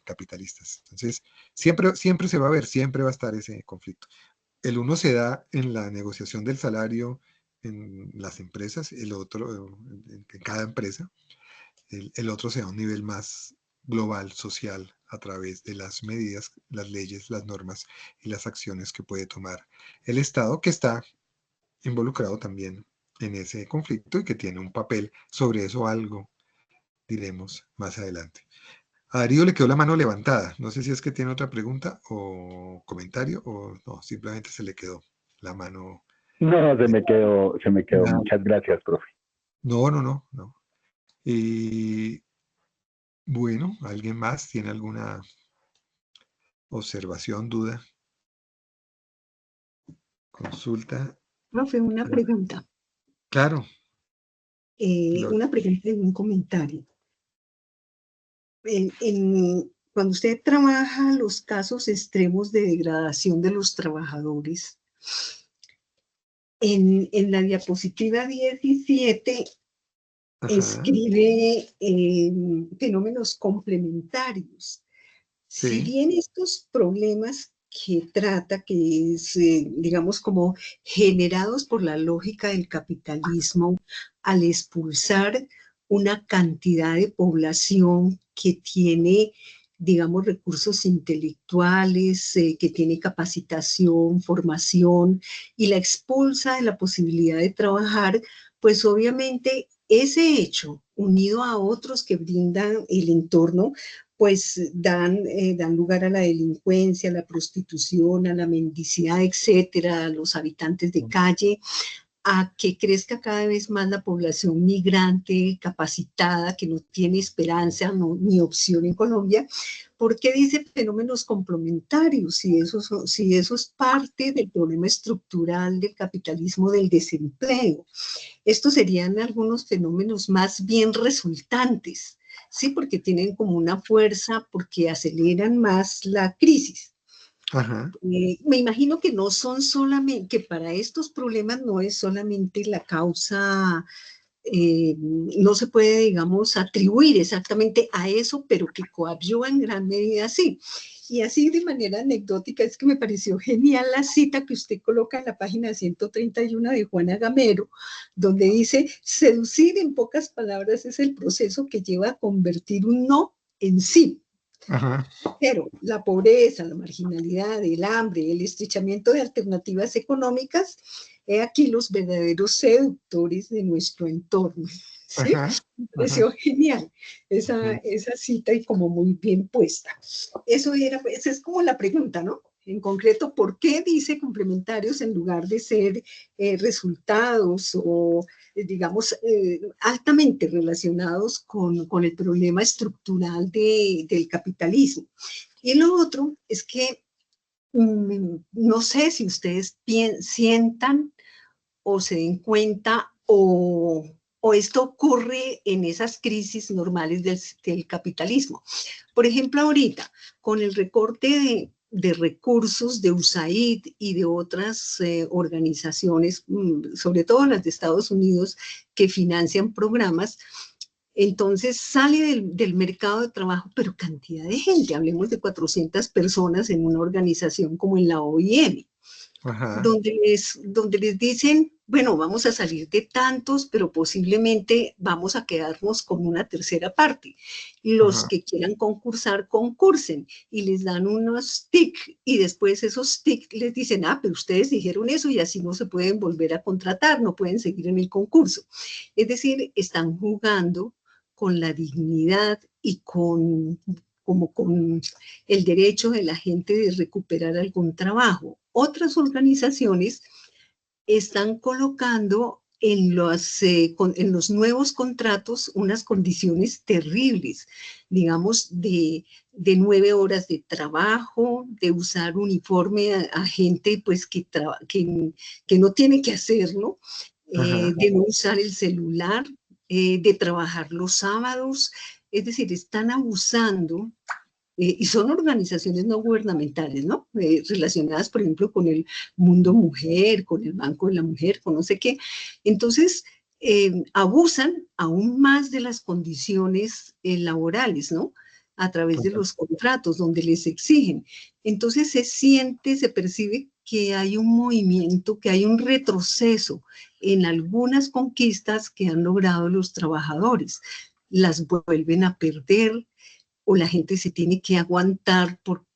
A: capitalistas. Entonces, siempre se va a ver, siempre va a estar ese conflicto. El uno se da en la negociación del salario en las empresas, el otro en cada empresa, el otro se da a un nivel más global, social, a través de las medidas, las leyes, las normas y las acciones que puede tomar el Estado, que está involucrado también en ese conflicto y que tiene un papel sobre eso. Algo diremos más adelante. A Darío le quedó la mano levantada. No sé si es que tiene otra pregunta o comentario o no, simplemente se le quedó la mano.
F: No, se me quedó. Muchas gracias, profe.
A: No. Y bueno, ¿alguien más tiene alguna observación, duda, consulta?
C: Profe, una pregunta.
A: Claro.
C: Una pregunta y un comentario. Cuando usted trabaja los casos extremos de degradación de los trabajadores, en la diapositiva 17 escribe fenómenos complementarios.
A: Sí.
C: Si bien estos problemas que trata, que es, digamos, como generados por la lógica del capitalismo, al expulsar una cantidad de población que tiene digamos, recursos intelectuales, que tiene capacitación, formación, y la expulsa de la posibilidad de trabajar, pues obviamente ese hecho, unido a otros que brindan el entorno, pues dan lugar a la delincuencia, a la prostitución, a la mendicidad, etcétera, a los habitantes de calle, a que crezca cada vez más la población migrante, capacitada, que no tiene esperanza ni opción en Colombia. ¿Por qué dice fenómenos complementarios? Si eso es parte del problema estructural del capitalismo del desempleo. Estos serían algunos fenómenos más bien resultantes, ¿sí? Porque tienen como una fuerza, porque aceleran más la crisis.
A: Ajá.
C: Me imagino que no son solamente, que para estos problemas no es solamente la causa, no se puede, digamos, atribuir exactamente a eso, pero que coadyuva en gran medida sí. Y así de manera anecdótica, es que me pareció genial la cita que usted coloca en la página 131 de Juana Gamero, donde dice, seducir en pocas palabras es el proceso que lleva a convertir un no en sí.
A: Ajá.
C: Pero la pobreza, la marginalidad, el hambre, el estrechamiento de alternativas económicas, he aquí los verdaderos seductores de nuestro entorno. ¿Sí?
A: Ajá.
C: Me pareció genial esa cita y como muy bien puesta. Esa es como la pregunta, ¿no? En concreto, ¿por qué dice complementarios en lugar de ser resultados o, digamos, altamente relacionados con el problema estructural del capitalismo? Y lo otro es que no sé si ustedes sientan o se den cuenta o esto ocurre en esas crisis normales del capitalismo. Por ejemplo, ahorita, con el recorte de recursos de USAID y de otras organizaciones, sobre todo las de Estados Unidos, que financian programas, entonces sale del mercado de trabajo, pero cantidad de gente, hablemos de 400 personas en una organización como en la OIM,
A: Ajá.
C: donde les dicen, bueno, vamos a salir de tantos, pero posiblemente vamos a quedarnos con una tercera parte. Los
A: Ajá.
C: que quieran concursar, concursen y les dan unos TIC y después esos TIC les dicen, pero ustedes dijeron eso y así no se pueden volver a contratar, no pueden seguir en el concurso. Es decir, están jugando con la dignidad y como con el derecho de la gente de recuperar algún trabajo. Otras organizaciones están colocando en los nuevos contratos unas condiciones terribles, digamos, de 9 horas de trabajo, de usar uniforme a gente pues, que no tiene que hacerlo, de no usar el celular, de trabajar los sábados. Es decir, están abusando y son organizaciones no gubernamentales, ¿no? Relacionadas, por ejemplo, con el mundo mujer, con el Banco de la Mujer, con no sé qué. Entonces, abusan aún más de las condiciones laborales, ¿no? A través de los contratos donde les exigen. Entonces, se percibe que hay un movimiento, que hay un retroceso en algunas conquistas que han logrado los trabajadores. Las vuelven a perder, o la gente se tiene que aguantar por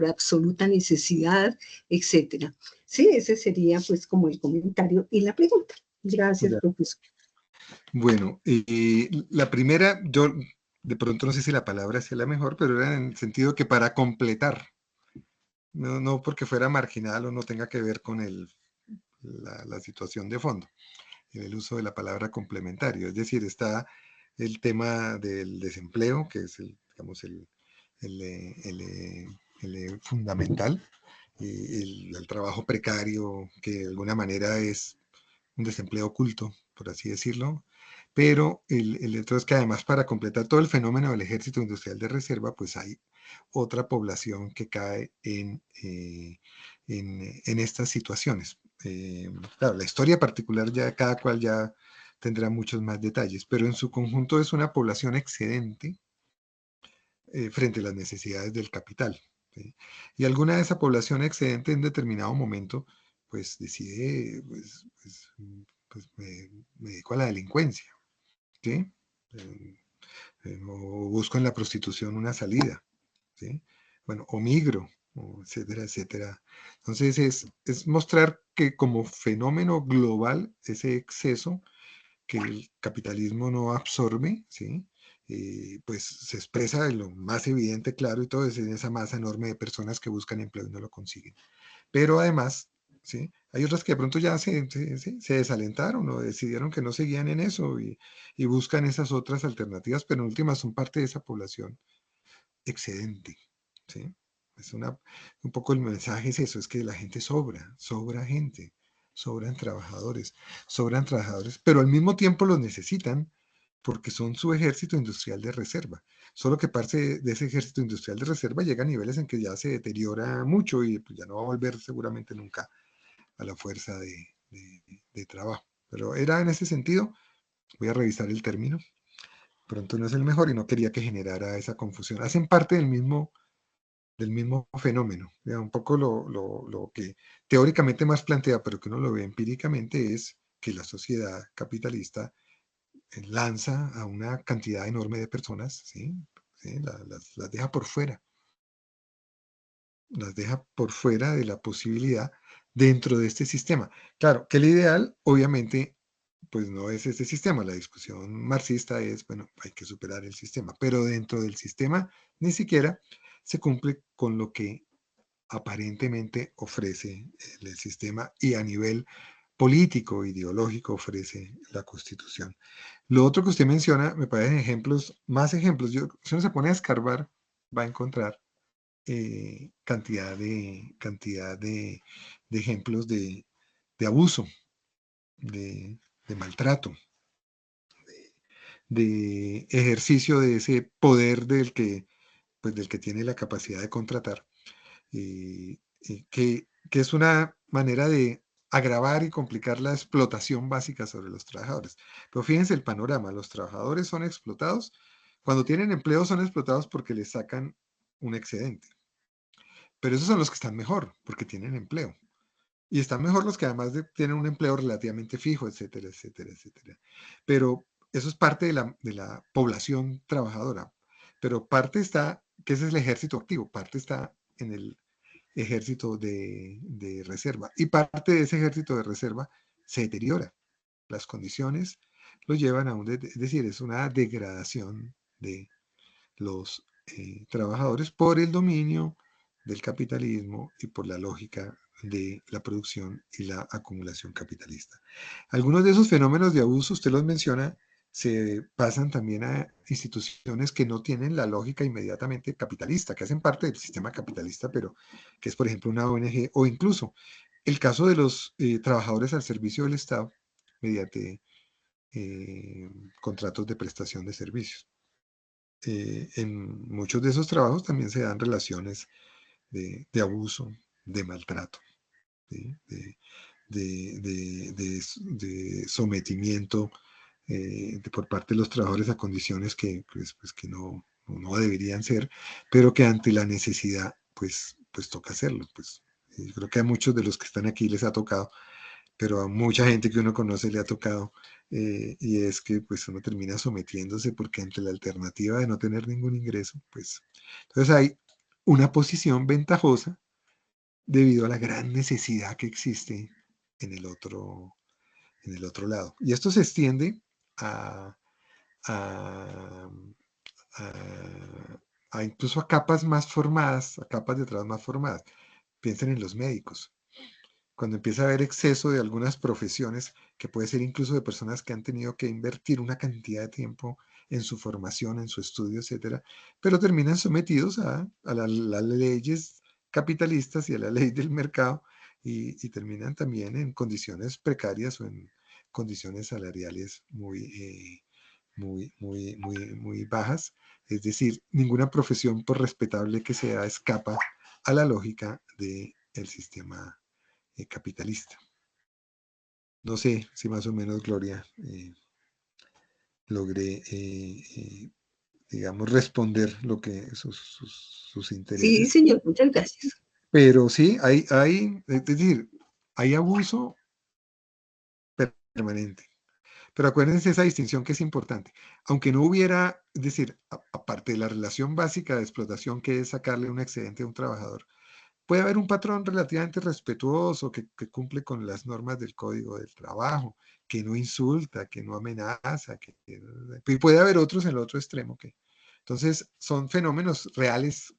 C: absoluta necesidad, etcétera. Sí, ese sería pues como el comentario y la pregunta. Gracias, profesor.
A: Bueno, la primera, yo de pronto no sé si la palabra sea la mejor, pero era en el sentido que para completar, no porque fuera marginal o no tenga que ver con la situación de fondo, el uso de la palabra complementario. Es decir, está el tema del desempleo, que es digamos, el fundamental, el trabajo precario, que de alguna manera es un desempleo oculto, por así decirlo, pero el otro es que además para completar todo el fenómeno del ejército industrial de reserva, pues hay otra población que cae en estas situaciones. Claro, la historia particular ya cada cual ya tendrá muchos más detalles, pero en su conjunto es una población excedente frente a las necesidades del capital. ¿Sí? Y alguna de esa población excedente en determinado momento, pues decide, pues me dedico a la delincuencia, ¿sí? O busco en la prostitución una salida. ¿sí? Bueno, o migro, etcétera, etcétera. Entonces es mostrar que como fenómeno global, ese exceso que el capitalismo no absorbe, ¿sí? Pues se expresa de lo más evidente, claro, y todo es en esa masa enorme de personas que buscan empleo y no lo consiguen. Pero además, ¿sí? Hay otras que de pronto ya se desalentaron o decidieron que no seguían en eso y buscan esas otras alternativas, pero en últimas son parte de esa población excedente, ¿sí? Es un poco el mensaje es eso, es que la gente sobra gente, sobran trabajadores, pero al mismo tiempo los necesitan porque son su ejército industrial de reserva. Solo que parte de ese ejército industrial de reserva llega a niveles en que ya se deteriora mucho y pues ya no va a volver seguramente nunca a la fuerza de trabajo. Pero era en ese sentido, voy a revisar el término, pronto no es el mejor y no quería que generara esa confusión. Hacen parte del mismo fenómeno. Ya, un poco lo que teóricamente más plantea, pero que uno lo ve empíricamente, es que la sociedad capitalista lanza a una cantidad enorme de personas, ¿sí? ¿Sí? Las deja por fuera, las deja por fuera de la posibilidad dentro de este sistema. Claro, que el ideal, obviamente, pues no es este sistema. La discusión marxista es, bueno, hay que superar el sistema, pero dentro del sistema ni siquiera se cumple con lo que aparentemente ofrece el sistema y a nivel político, ideológico ofrece la Constitución. Lo otro que usted menciona, me parecen ejemplos, más ejemplos. Si uno se pone a escarbar, va a encontrar cantidad de ejemplos de abuso, de maltrato, de ejercicio de ese poder pues, del que tiene la capacidad de contratar, que es una manera de agravar y complicar la explotación básica sobre los trabajadores. Pero fíjense el panorama, los trabajadores son explotados, cuando tienen empleo son explotados porque les sacan un excedente. Pero esos son los que están mejor, porque tienen empleo. Y están mejor los que además tienen un empleo relativamente fijo, etcétera, etcétera, etcétera. Pero eso es parte de la población trabajadora. Pero parte está, que ese es el ejército activo, parte está en el ejército de reserva. Y parte de ese ejército de reserva se deteriora. Las condiciones lo llevan a es decir, es una degradación de los trabajadores por el dominio del capitalismo y por la lógica de la producción y la acumulación capitalista. Algunos de esos fenómenos de abuso, usted los menciona, se pasan también a instituciones que no tienen la lógica inmediatamente capitalista, que hacen parte del sistema capitalista, pero que es, por ejemplo, una ONG, o incluso el caso de los trabajadores al servicio del Estado mediante contratos de prestación de servicios. En muchos de esos trabajos también se dan relaciones de abuso, de maltrato, ¿sí? De sometimiento por parte de los trabajadores a condiciones que, pues, que no deberían ser, pero que ante la necesidad, pues toca hacerlo. Pues, yo creo que a muchos de los que están aquí les ha tocado, pero a mucha gente que uno conoce le ha tocado, y es que pues uno termina sometiéndose porque ante la alternativa de no tener ningún ingreso, pues entonces hay una posición ventajosa debido a la gran necesidad que existe en en el otro lado. Y esto se extiende a, a, incluso a capas más formadas, a capas de trabajo más formadas. Piensen en los médicos. Cuando empieza a haber exceso de algunas profesiones, que puede ser incluso de personas que han tenido que invertir una cantidad de tiempo en su formación, en su estudio, etcétera, pero terminan sometidos a las leyes capitalistas y a la ley del mercado y terminan también en condiciones precarias o en condiciones salariales muy bajas. Es decir, ninguna profesión, por respetable que sea, escapa a la lógica del sistema capitalista. No sé si más o menos, Gloria, logré, digamos, responder lo que sus
C: Sí,
A: intereses.
C: señor, muchas gracias.
A: Pero sí, es decir, hay abuso permanente. Pero acuérdense esa distinción que es importante. Aunque no hubiera, es decir, aparte de la relación básica de explotación que es sacarle un excedente a un trabajador, puede haber un patrón relativamente respetuoso que cumple con las normas del Código del Trabajo, que no insulta, que no amenaza, y puede haber otros en el otro extremo. Entonces, son fenómenos reales.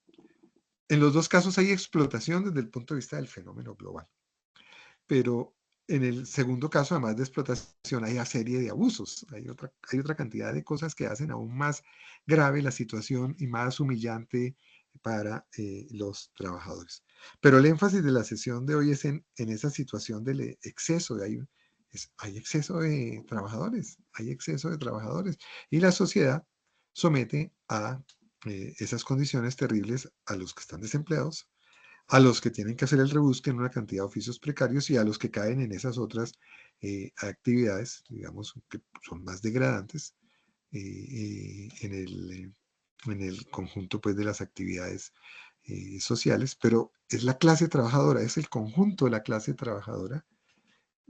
A: En los dos casos hay explotación desde el punto de vista del fenómeno global. Pero en el segundo caso, además de explotación, hay una serie de abusos. Hay otra cantidad de cosas que hacen aún más grave la situación y más humillante para los trabajadores. Pero el énfasis de la sesión de hoy es en esa situación del exceso. Hay exceso de trabajadores, y la sociedad somete a esas condiciones terribles a los que están desempleados, a los que tienen que hacer el rebusque en una cantidad de oficios precarios y a los que caen en esas otras actividades, digamos, que son más degradantes en el conjunto pues, de las actividades sociales, pero es la clase trabajadora, es el conjunto de la clase trabajadora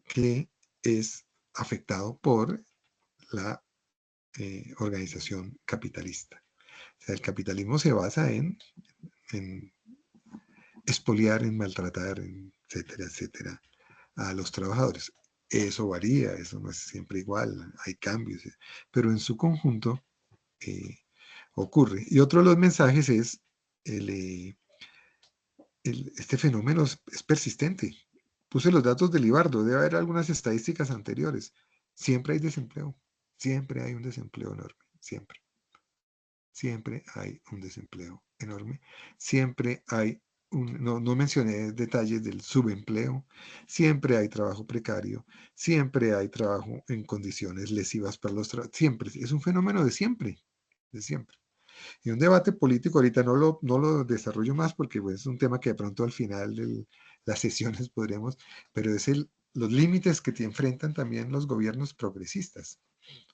A: que es afectado por la organización capitalista. O sea, el capitalismo se basa en expoliar, en maltratar, etcétera, etcétera, a los trabajadores. Eso varía, eso no es siempre igual, hay cambios, pero en su conjunto ocurre. Y otro de los mensajes es este fenómeno es persistente. Puse los datos del Libardo, debe haber algunas estadísticas anteriores. Siempre hay desempleo, siempre hay un desempleo enorme, siempre. Siempre hay un desempleo enorme, siempre hay no mencioné detalles del subempleo, siempre hay trabajo precario, siempre hay trabajo en condiciones lesivas para los trabajadores, siempre, es un fenómeno de siempre, de siempre. Y un debate político, ahorita no lo desarrollo más porque pues, es un tema que de pronto al final de las sesiones podremos, pero es los límites que te enfrentan también los gobiernos progresistas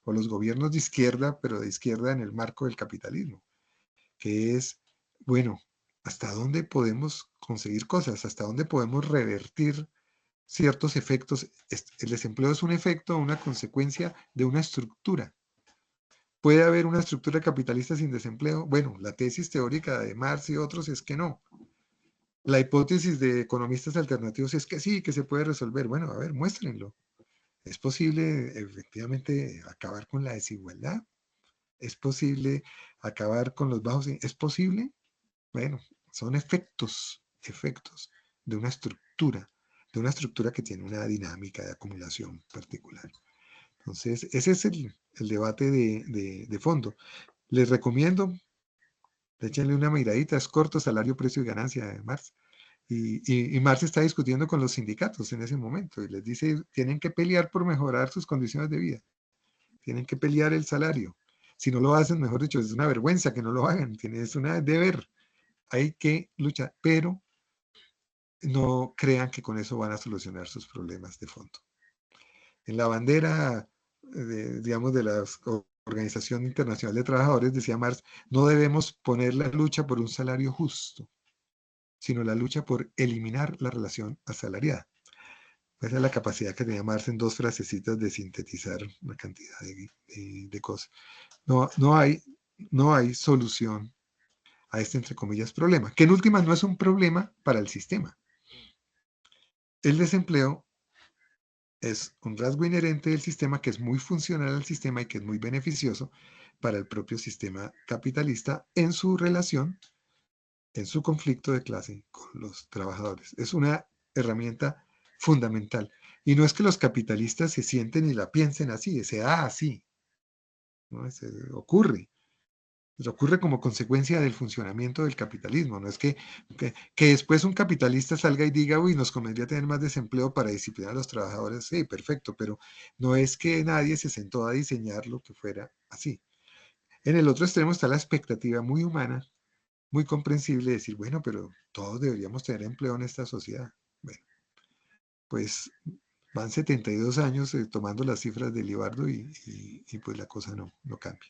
A: o los gobiernos de izquierda, pero de izquierda en el marco del capitalismo, que es, bueno, ¿hasta dónde podemos conseguir cosas? ¿Hasta dónde podemos revertir ciertos efectos? El desempleo es un efecto, una consecuencia de una estructura. ¿Puede haber una estructura capitalista sin desempleo? Bueno, la tesis teórica de Marx y otros es que no. La hipótesis de economistas alternativos es que sí, que se puede resolver. Bueno, a ver, muéstrenlo. ¿Es posible efectivamente acabar con la desigualdad? ¿Es posible acabar con los bajos? ¿Es posible? Bueno, son efectos de una estructura que tiene una dinámica de acumulación particular. Entonces, ese es el debate de fondo. Les recomiendo, échenle una miradita, es corto, salario, precio y ganancia de Marx. Y Marx está discutiendo con los sindicatos en ese momento y les dice, tienen que pelear por mejorar sus condiciones de vida, tienen que pelear el salario. Si no lo hacen, mejor dicho, es una vergüenza que no lo hagan, es un deber. Hay que luchar, pero no crean que con eso van a solucionar sus problemas de fondo. En la bandera, digamos, de la Organización Internacional de Trabajadores, decía Marx, no debemos poner la lucha por un salario justo, sino la lucha por eliminar la relación asalariada. Esa es la capacidad que tenía Marx en dos frasecitas de sintetizar una cantidad de cosas. No hay solución a este, entre comillas, problema, que en última no es un problema para el sistema. El desempleo es un rasgo inherente del sistema que es muy funcional al sistema y que es muy beneficioso para el propio sistema capitalista en su relación, en su conflicto de clase con los trabajadores. Es una herramienta fundamental. Y no es que los capitalistas se sienten y la piensen así, se da así, ¿no? Ocurre. Ocurre como consecuencia del funcionamiento del capitalismo. No es que después un capitalista salga y diga, uy, nos convendría tener más desempleo para disciplinar a los trabajadores. Sí, perfecto, pero no es que nadie se sentó a diseñar lo que fuera así. En el otro extremo está la expectativa muy humana, muy comprensible, de decir, bueno, pero todos deberíamos tener empleo en esta sociedad. Bueno, pues van 72 años tomando las cifras de Libardo y pues la cosa no cambia.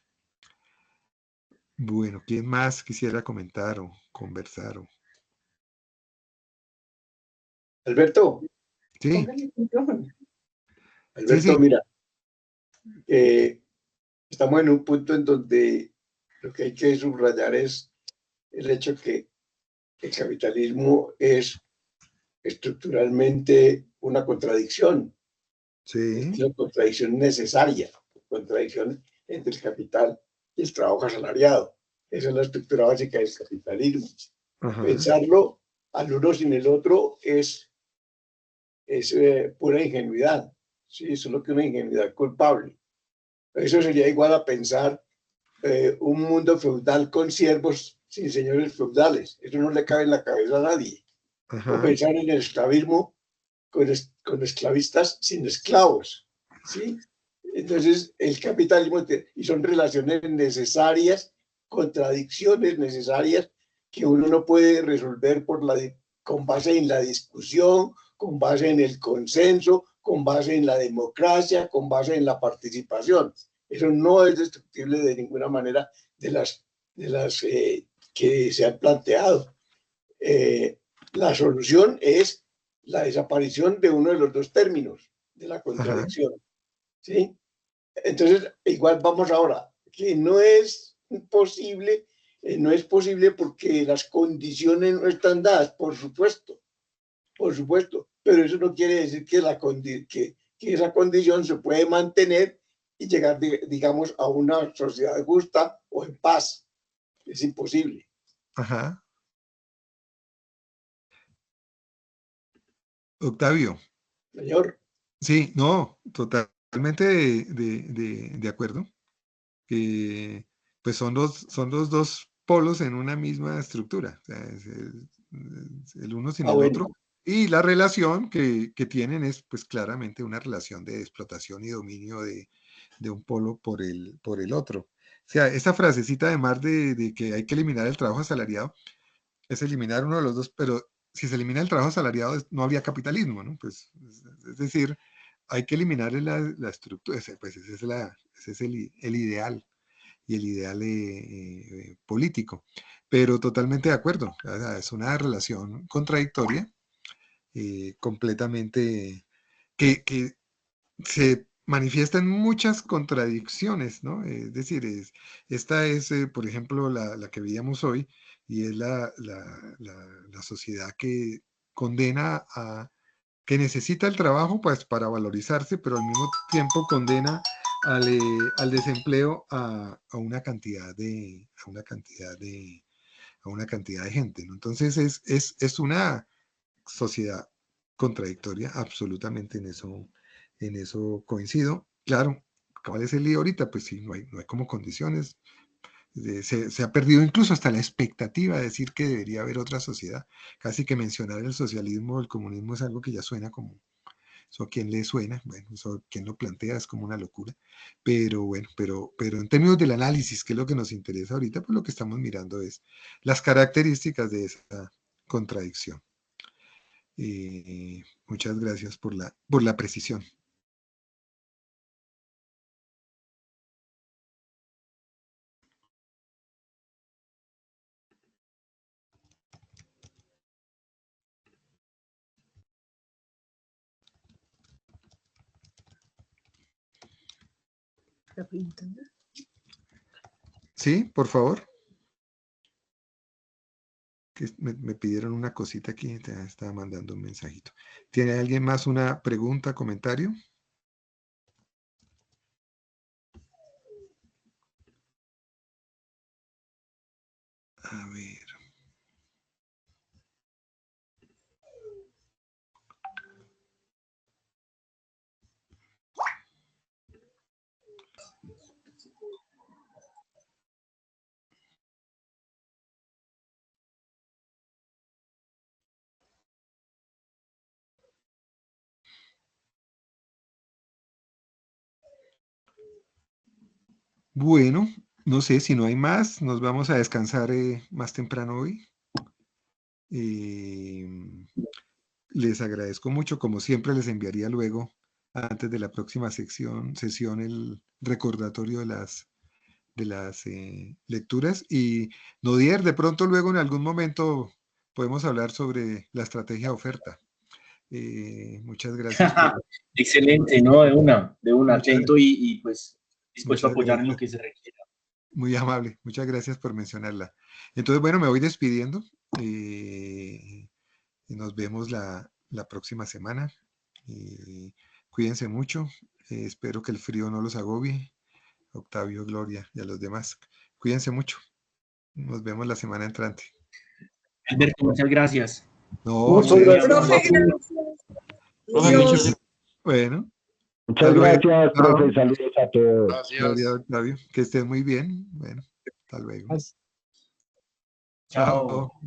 A: Bueno, ¿quién más quisiera comentar o conversar?
E: Alberto,
A: Sí,
C: Póngale el micrófono.
E: Alberto,
A: sí.
E: mira, estamos en un punto en donde lo que hay que subrayar es el hecho que el capitalismo es estructuralmente una contradicción. Es
A: Sí,
E: una contradicción necesaria, contradicción entre el capital y el trabajo asalariado. Esa es la estructura básica del capitalismo.
A: ajá,
E: Pensarlo al uno sin el otro es pura ingenuidad. Sí, eso es lo que una ingenuidad culpable. Eso sería igual a pensar un mundo feudal con siervos sin señores feudales. Eso no le cabe en la cabeza a nadie. O
A: ajá,
E: pensar en el esclavismo con esclavistas sin esclavos. ¿Sí? Entonces, el capitalismo, y son relaciones necesarias, contradicciones necesarias que uno no puede resolver con base en la discusión, con base en el consenso, con base en la democracia, con base en la participación. Eso no es destructible de ninguna manera de las que se han planteado. La solución es la desaparición de uno de los dos términos de la
A: ajá,
E: contradicción. ¿Sí? Entonces, igual vamos ahora, que no es posible, no es posible porque las condiciones no están dadas, por supuesto, pero eso no quiere decir que esa condición se puede mantener y llegar, digamos, a una sociedad justa o en paz. Es imposible,
A: ajá. Octavio,
E: señor.
A: sí, no, totalmente de acuerdo. Pues son los dos polos en una misma estructura, o sea, es el uno sin
E: Ah,
A: el
E: bueno,
A: otro, y la relación que tienen es pues claramente una relación de explotación y dominio de un polo por el otro. O sea, esa frasecita además de que hay que eliminar el trabajo asalariado, es eliminar uno de los dos, pero si se elimina el trabajo asalariado no habría capitalismo, ¿no? Pues, es decir, hay que eliminar la estructura, pues ese es el ideal y el ideal político. Pero totalmente de acuerdo, o sea, es una relación contradictoria, completamente, que se manifiesta en muchas contradicciones, ¿no? Es decir, esta es, por ejemplo, la que veíamos hoy, y es la sociedad que condena a, que necesita el trabajo pues, para valorizarse, pero al mismo tiempo condena al desempleo a una cantidad a una cantidad de gente, ¿no? Entonces es una sociedad contradictoria, absolutamente en eso coincido. Claro, ¿cuál es el lío ahorita? Pues sí, no hay como condiciones. Se ha perdido incluso hasta la expectativa de decir que debería haber otra sociedad. Casi que mencionar el socialismo o el comunismo es algo que ya suena como, eso a quien le suena, bueno, eso quien lo plantea es como una locura, pero bueno, pero en términos del análisis, que es lo que nos interesa ahorita, pues lo que estamos mirando es las características de esa contradicción. Muchas gracias por la precisión.
C: ¿Está preguntando?
A: Sí, por favor. Que me pidieron una cosita aquí, te estaba mandando un mensajito. ¿Tiene alguien más una pregunta, comentario? A ver. Bueno, no sé si no hay más, nos vamos a descansar más temprano hoy. Eh, Les agradezco mucho, como siempre les enviaría luego, antes de la próxima sesión, el recordatorio de las lecturas. Y Nodier, de pronto luego en algún momento podemos hablar sobre la estrategia de oferta, Muchas gracias.
B: Excelente, ¿no? De una,
A: Muchas
B: atento y pues dispuesto a
A: Muchas
B: apoyar en lo
A: gracias.
B: que se requiera.
A: Muy amable, muchas gracias por mencionarla. Entonces, bueno, me voy despidiendo. Y nos vemos la próxima semana. Cuídense mucho. Espero que el frío no los agobie. Octavio, Gloria y a los demás. Cuídense mucho. Nos vemos la semana entrante.
B: Alberto, muchas gracias.
A: No,
E: Muchas
A: ustedes.
E: gracias.
D: Profe, gracias.
B: Profe,
D: Dios.
B: muchas gracias.
A: Bueno,
F: Muchas
A: hasta luego.
F: gracias,
A: Chao.
F: profe. Saludos a todos.
A: Gloria, Octavio. Que estén muy bien. Bueno, hasta luego.
B: Chao.
A: Chao.